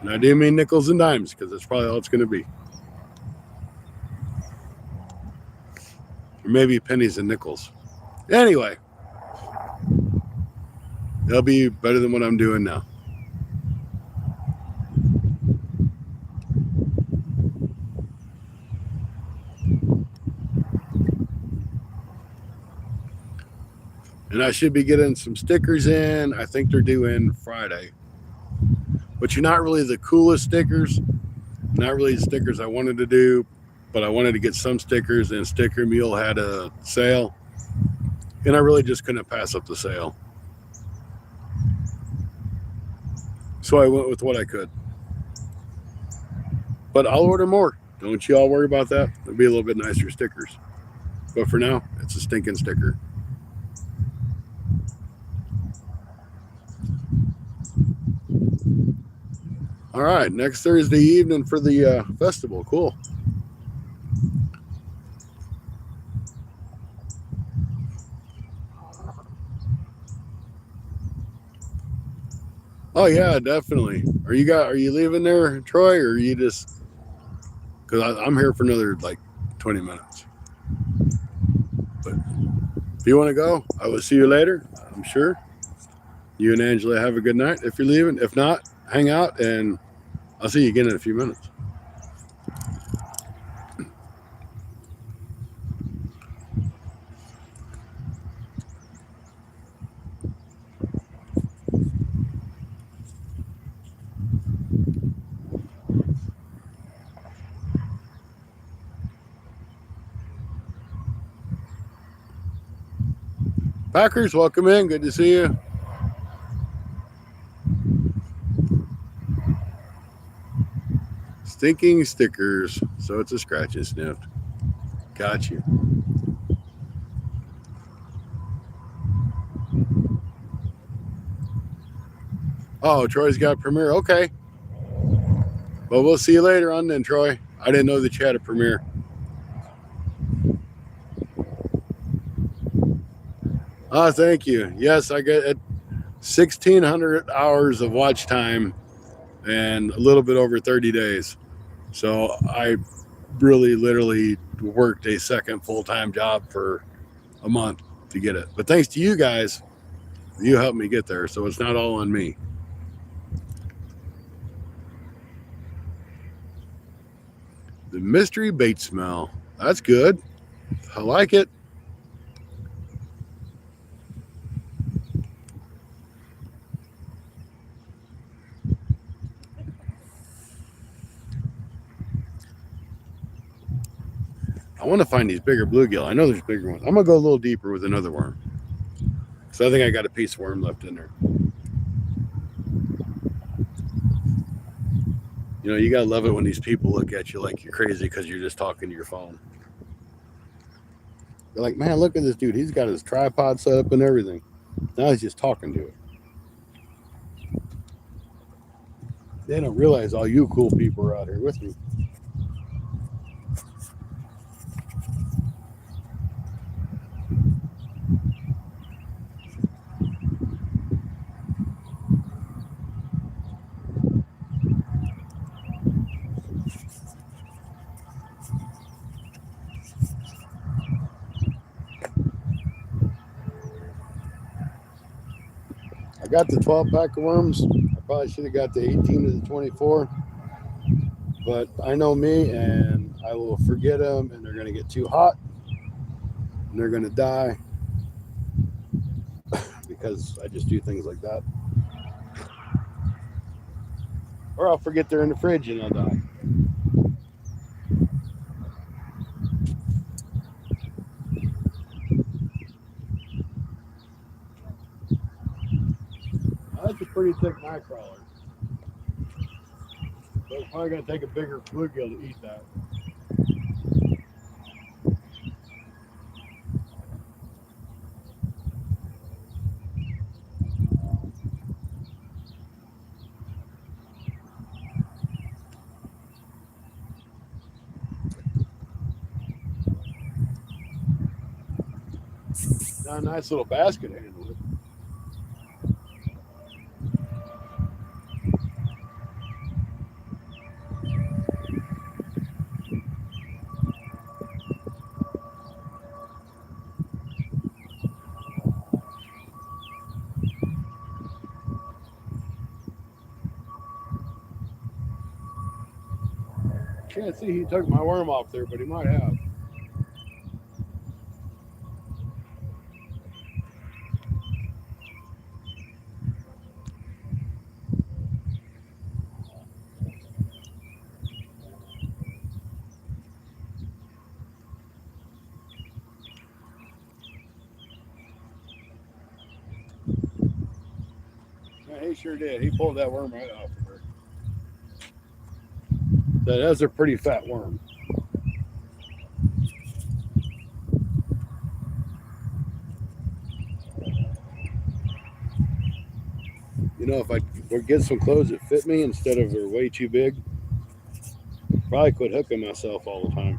And I do mean nickels and dimes because that's probably all it's going to be. Or maybe pennies and nickels. Anyway, that'll be better than what I'm doing now. And I should be getting some stickers in. I think they're due in Friday. But you're not really the coolest stickers. Not really the stickers I wanted to do. But I wanted to get some stickers, and Sticker Mule had a sale. And I really just couldn't pass up the sale. So I went with what I could. But I'll order more. Don't you all worry about that. There'll be a little bit nicer stickers. But for now, it's a stinking sticker. All right, next Thursday evening for the festival. Cool. Oh yeah, definitely. Are you leaving there, Troy, or are you just? Because I'm here for another like 20 minutes. But if you want to go, I will see you later. I'm sure. You and Angela have a good night if you're leaving. If not, hang out, and I'll see you again in a few minutes. Packers, welcome in. Good to see you. Stinking stickers. So it's a scratch and sniffed. Got you. Oh, Troy's got Premiere. Okay. Well, we'll see you later on then, Troy. I didn't know that you had a Premiere. Oh, thank you. Yes, I get 1,600 hours of watch time and a little bit over 30 days. So I really literally worked a second full-time job for a month to get it. But thanks to you guys, you helped me get there. So it's not all on me. The mystery bait smell. That's good. I like it. I want to find these bigger bluegill. I know there's bigger ones. I'm going to go a little deeper with another worm. So I think I got a piece of worm left in there. You know, you got to love it when these people look at you like you're crazy because you're just talking to your phone. They're like, man, look at this dude. He's got his tripod set up and everything. Now he's just talking to it. They don't realize all you cool people are out here with me. I got the 12 pack of worms. I probably should have got the 18 to the 24. But I know me, and I will forget them, and they're going to get too hot, and they're going to die because I just do things like that. Or I'll forget they're in the fridge and I'll die. That's a pretty thick night crawler. So it's probably going to take a bigger bluegill to eat that. Got a nice little basket handle it. can't see he took my worm off there, but he might have. Yeah, he sure did. He pulled that worm right off of her. That's a pretty fat worm. You know, if I would get some clothes that fit me instead of they're way too big, probably quit hooking myself all the time.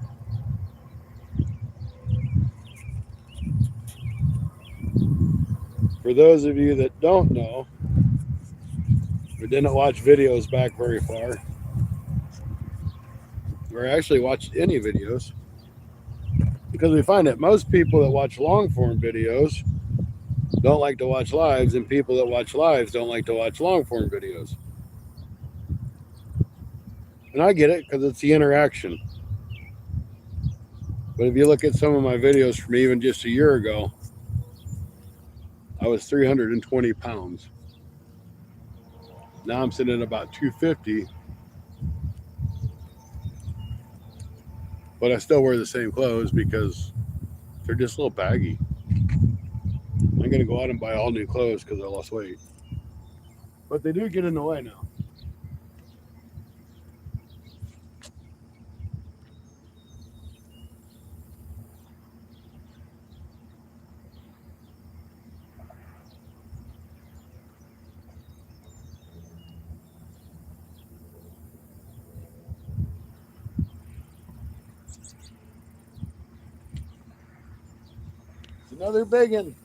For those of you that don't know or didn't watch videos back very far, or actually watched any videos, because we find that most people that watch long form videos don't like to watch lives, and people that watch lives don't like to watch long form videos. And I get it because it's the interaction. But if you look at some of my videos from even just a year ago, I was 320 pounds. Now I'm sitting at about 250, but I still wear the same clothes because they're just a little baggy. I'm going to go out and buy all new clothes because I lost weight. But they do get in the way now. It's another big one.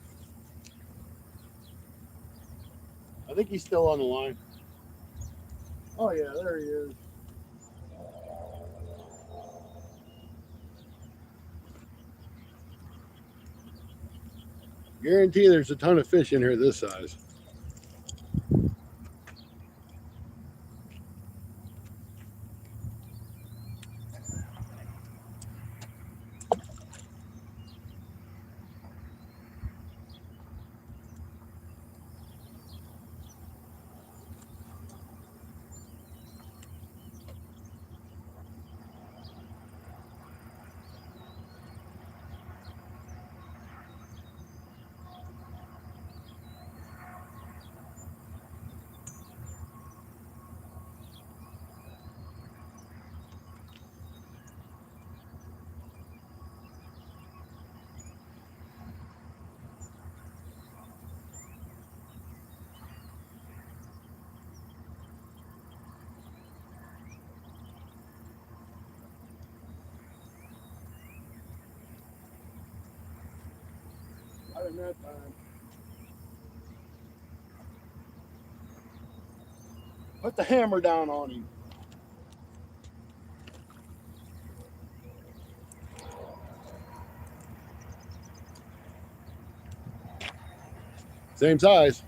I think he's still on the line. Oh, yeah, there he is. Guarantee there's a ton of fish in here this size. Not in that time. Put the hammer down on him. Same size.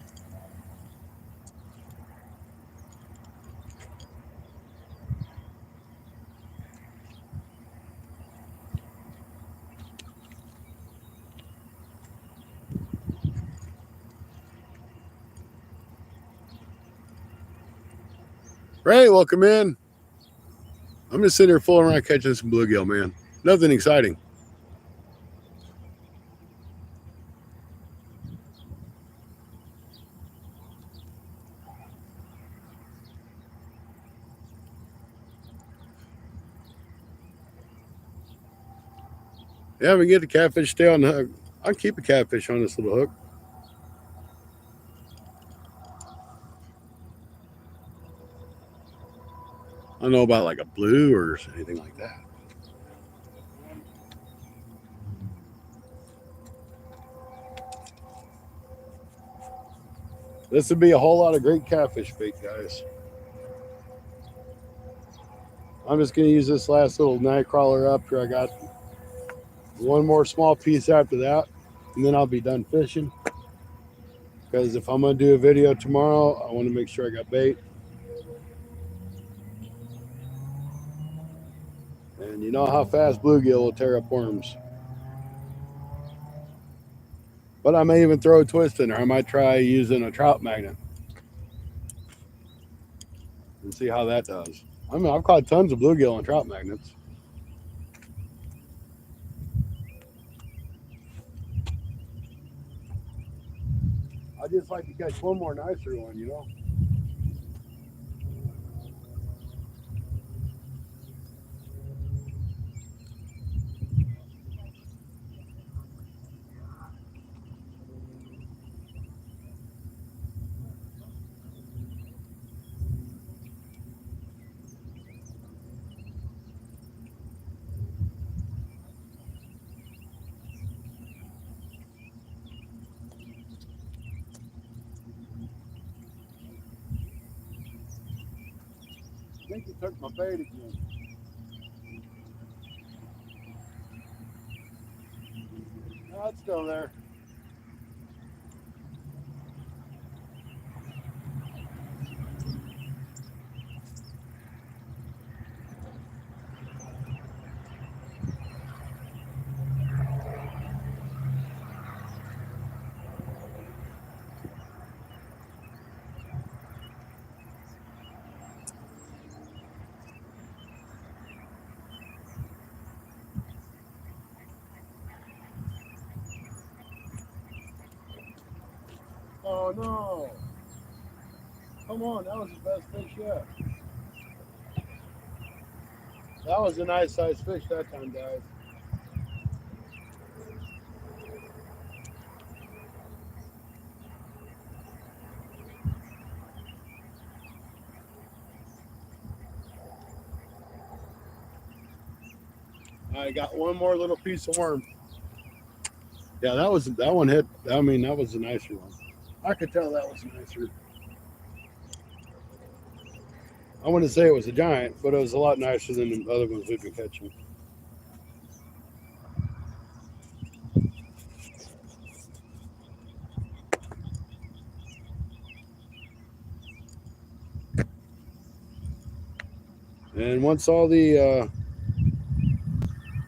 Ray, welcome in. I'm just sitting here fooling around catching some bluegill, man. Nothing exciting. Yeah, we get the catfish stay on the hook. I'll keep a catfish on this little hook. I don't know about like a blue or anything like that. This would be a whole lot of great catfish bait, guys. I'm just going to use this last little night crawler up here. I got one more small piece after that, and then I'll be done fishing. Because if I'm going to do a video tomorrow, I want to make sure I got bait. And you know how fast bluegill will tear up worms. But I may even throw a twist in there. I might try using a trout magnet and see how that does. I mean, I've caught tons of bluegill on trout magnets. I just like to catch one more nicer one, you know. I think he took my bait again. No, it's still there. Oh no. Come on, that was the best fish yet. That was a nice sized fish that time, guys. I got one more little piece of worm. Yeah, that one hit. I mean, that was a nicer one. I could tell that was nicer. I wouldn't say it was a giant, but it was a lot nicer than the other ones we've been catching. And once all the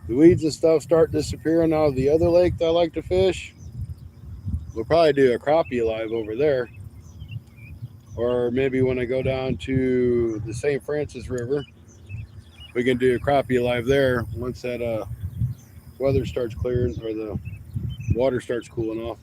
weeds and stuff start disappearing out of the other lake that I like to fish, we'll probably do a crappie live over there. Or maybe when I go down to the St. Francis River, we can do a crappie live there once that weather starts clearing or the water starts cooling off.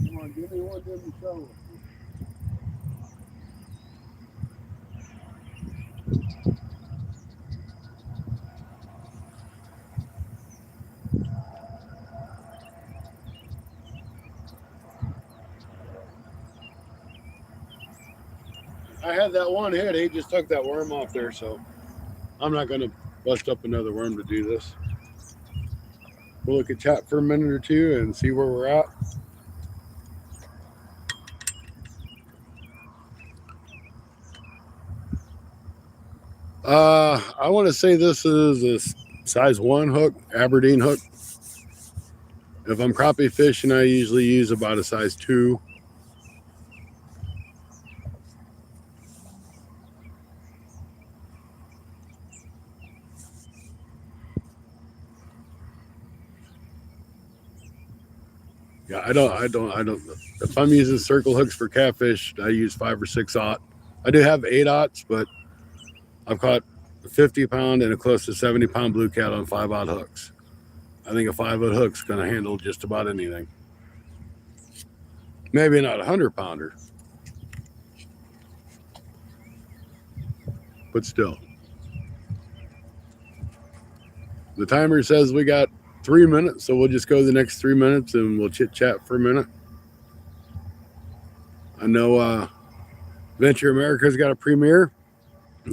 Come on, give me one of them show. I had that one hit. He just took that worm off there, so I'm not going to bust up another worm to do this. We'll look at chat for a minute or two and see where we're at. I want to say this is a size 1 hook, Aberdeen hook. If I'm crappie fishing, I usually use about a size 2. Yeah, I don't. If I'm using circle hooks for catfish, I use 5 or 6/0. I do have 8/0s, but I've caught a 50-pound and a close to 70-pound blue cat on 5/0 hooks. I think a 5/0 hook's going to handle just about anything. Maybe not a 100-pounder. but still. The timer says we got 3 minutes, so we'll just go the next 3 minutes and we'll chit chat for a minute. I know Venture America's got a premiere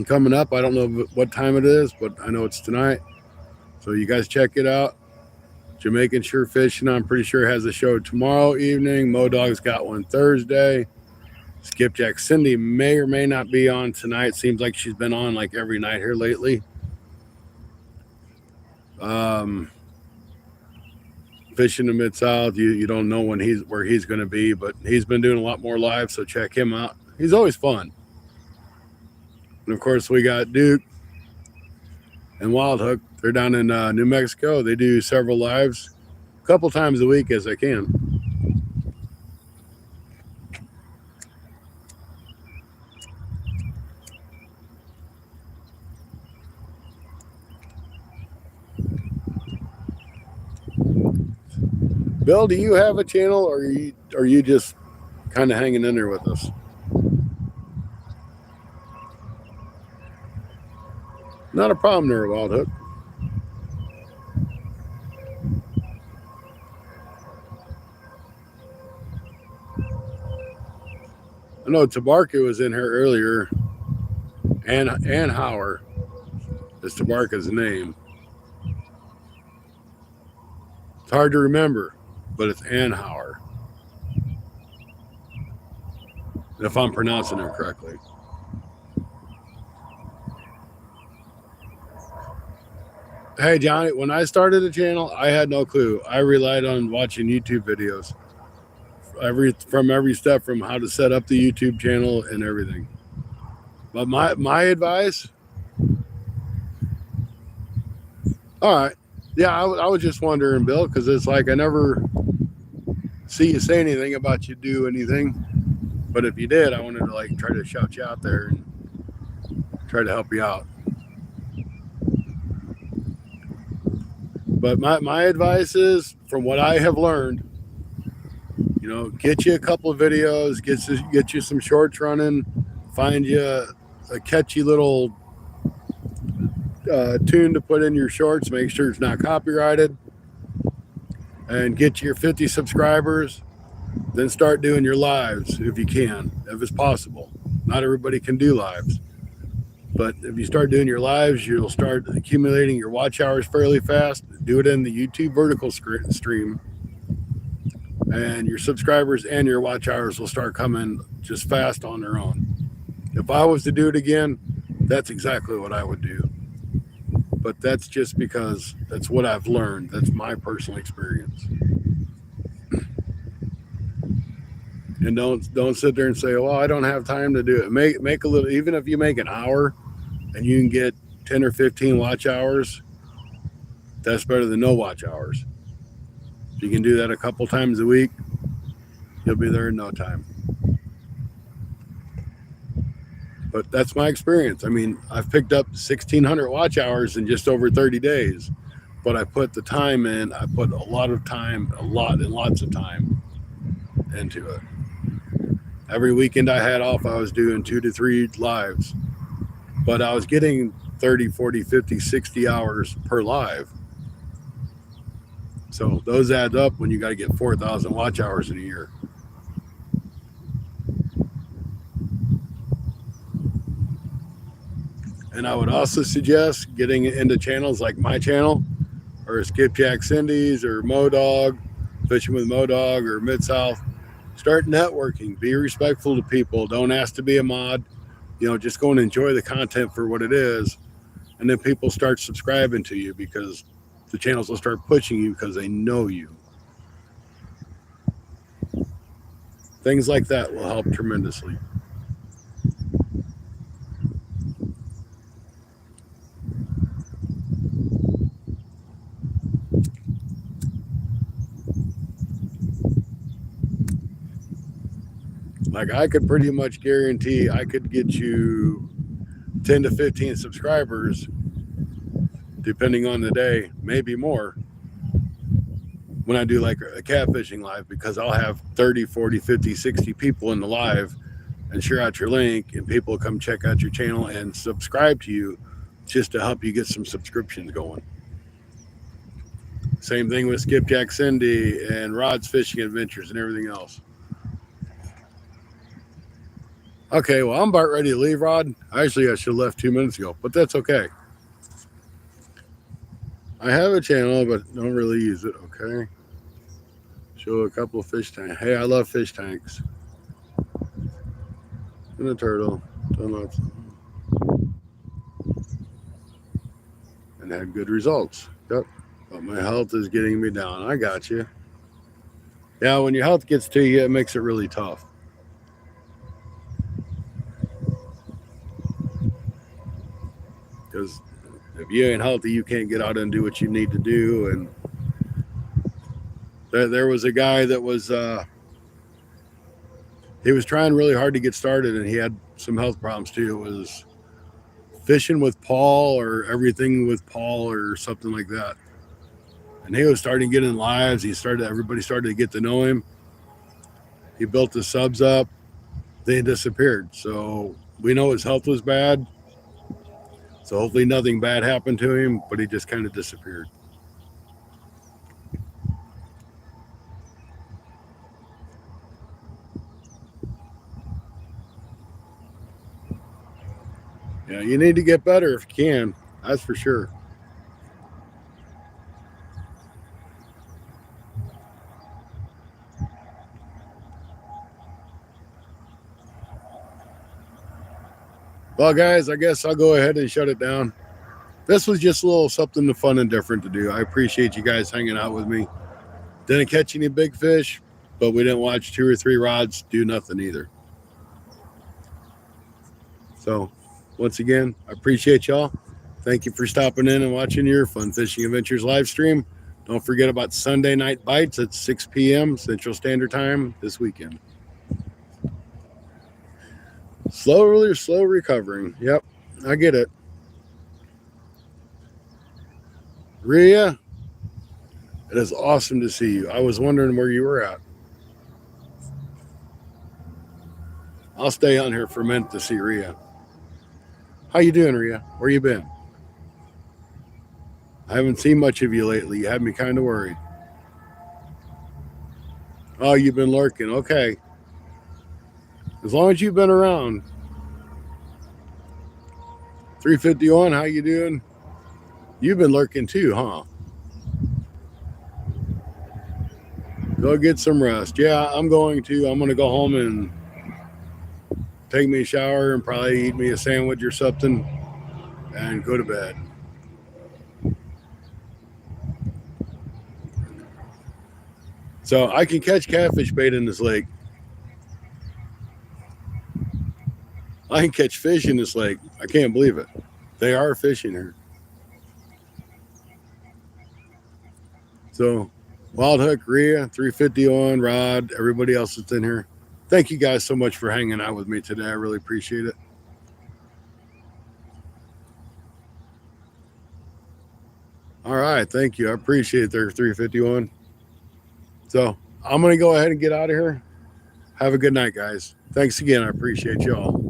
coming up. I don't know what time it is, but I know it's tonight. So you guys check it out. Jamaican Sure Fishing, I'm pretty sure, has a show tomorrow evening. Modog's got one Thursday. Skipjack Cindy may or may not be on tonight. Seems like she's been on like every night here lately. Fishing the Mid-South, you don't know where he's going to be, but he's been doing a lot more live, so check him out. He's always fun. And of course, we got Duke and Wild Hook. They're down in New Mexico. They do several lives a couple times a week as they can. Bill, do you have a channel, or are you just kind of hanging in there with us? Not a problem there, Wild Hook. I know Tabarka was in here earlier, and Hauer is Tabarka's name. It's hard to remember, but it's Ann Hauer, if I'm pronouncing it correctly. Hey, Johnny, when I started the channel, I had no clue. I relied on watching YouTube videos. Every step from how to set up the YouTube channel and everything. But my advice, all right. Yeah, I was just wondering, Bill, because it's like I never see you say anything about you do anything. But if you did, I wanted to like try to shout you out there and try to help you out. But my advice is, from what I have learned, get you a couple of videos, get you some shorts running, find you a catchy little tune to put in your shorts, make sure it's not copyrighted, and get your 50 subscribers. Then start doing your lives if you can, if it's possible. Not everybody can do lives. But if you start doing your lives, you'll start accumulating your watch hours fairly fast. Do it in the YouTube vertical stream. And your subscribers and your watch hours will start coming just fast on their own. If I was to do it again, that's exactly what I would do. But that's just because that's what I've learned. That's my personal experience. And don't sit there and say, well, I don't have time to do it. Make a little, even if you make an hour and you can get 10 or 15 watch hours, that's better than no watch hours. If you can do that a couple times a week, you'll be there in no time. But that's my experience. I mean, I've picked up 1,600 watch hours in just over 30 days, but I put the time in. I put a lot of time, lots of time into it. Every weekend I had off, I was doing 2 to 3 lives, but I was getting 30, 40, 50, 60 hours per live. So those add up when you got to get 4,000 watch hours in a year. And I would also suggest getting into channels like my channel, or Skipjack Cindy's, or Modog, Fishing with Modog, or Mid-South. Start networking. Be respectful to people. Don't ask to be a mod. Just go and enjoy the content for what it is. And then people start subscribing to you, because the channels will start pushing you because they know you. Things like that will help tremendously. Like, I could pretty much guarantee I could get you 10 to 15 subscribers, depending on the day, maybe more, when I do like a catfishing live, because I'll have 30, 40, 50, 60 people in the live, and share out your link, and people will come check out your channel and subscribe to you just to help you get some subscriptions going. Same thing with Skipjack Cindy and Rod's Fishing Adventures and everything else. Okay, well, I'm about ready to leave, Rod. Actually, I should have left 2 minutes ago, but that's okay. I have a channel, but don't really use it, okay? Show a couple of fish tanks. Hey, I love fish tanks. And a turtle. And had good results. Yep. But my health is getting me down. I got you. Yeah, when your health gets to you, it makes it really tough. Because if you ain't healthy, you can't get out and do what you need to do. And there was a guy that was he was trying really hard to get started, and he had some health problems too. It was fishing with Paul or everything with Paul or something like that. And he was starting to get in lives. Everybody started to get to know him. He built the subs up. They disappeared. So we know his health was bad. So hopefully nothing bad happened to him, but he just kind of disappeared. Yeah, you need to get better if you can. That's for sure. Well, guys, I guess I'll go ahead and shut it down. This was just a little something fun and different to do. I appreciate you guys hanging out with me. Didn't catch any big fish, but we didn't watch 2 or 3 rods do nothing either. So, once again, I appreciate y'all. Thank you for stopping in and watching your Fun Fishing Adventures live stream. Don't forget about Sunday night bites at 6 p.m. Central Standard Time this weekend. Slow recovering. Yep, I get it. Rhea, it is awesome to see you. I was wondering where you were at. I'll stay on here for a minute to see Rhea. How you doing, Rhea? Where you been? I haven't seen much of you lately. You had me kind of worried. Oh, you've been lurking. Okay. As long as you've been around. 351, how you doing? You've been lurking too, huh? Go get some rest. Yeah, I'm going to go home and take me a shower and probably eat me a sandwich or something and go to bed. So I can catch catfish bait in this lake. I can catch fish in this lake. I can't believe it. They are fishing here. So, Wild Hook, Rhea, 351, Rod, everybody else that's in here. Thank you guys so much for hanging out with me today. I really appreciate it. All right, thank you. I appreciate it there, 351. So, I'm going to go ahead and get out of here. Have a good night, guys. Thanks again. I appreciate y'all.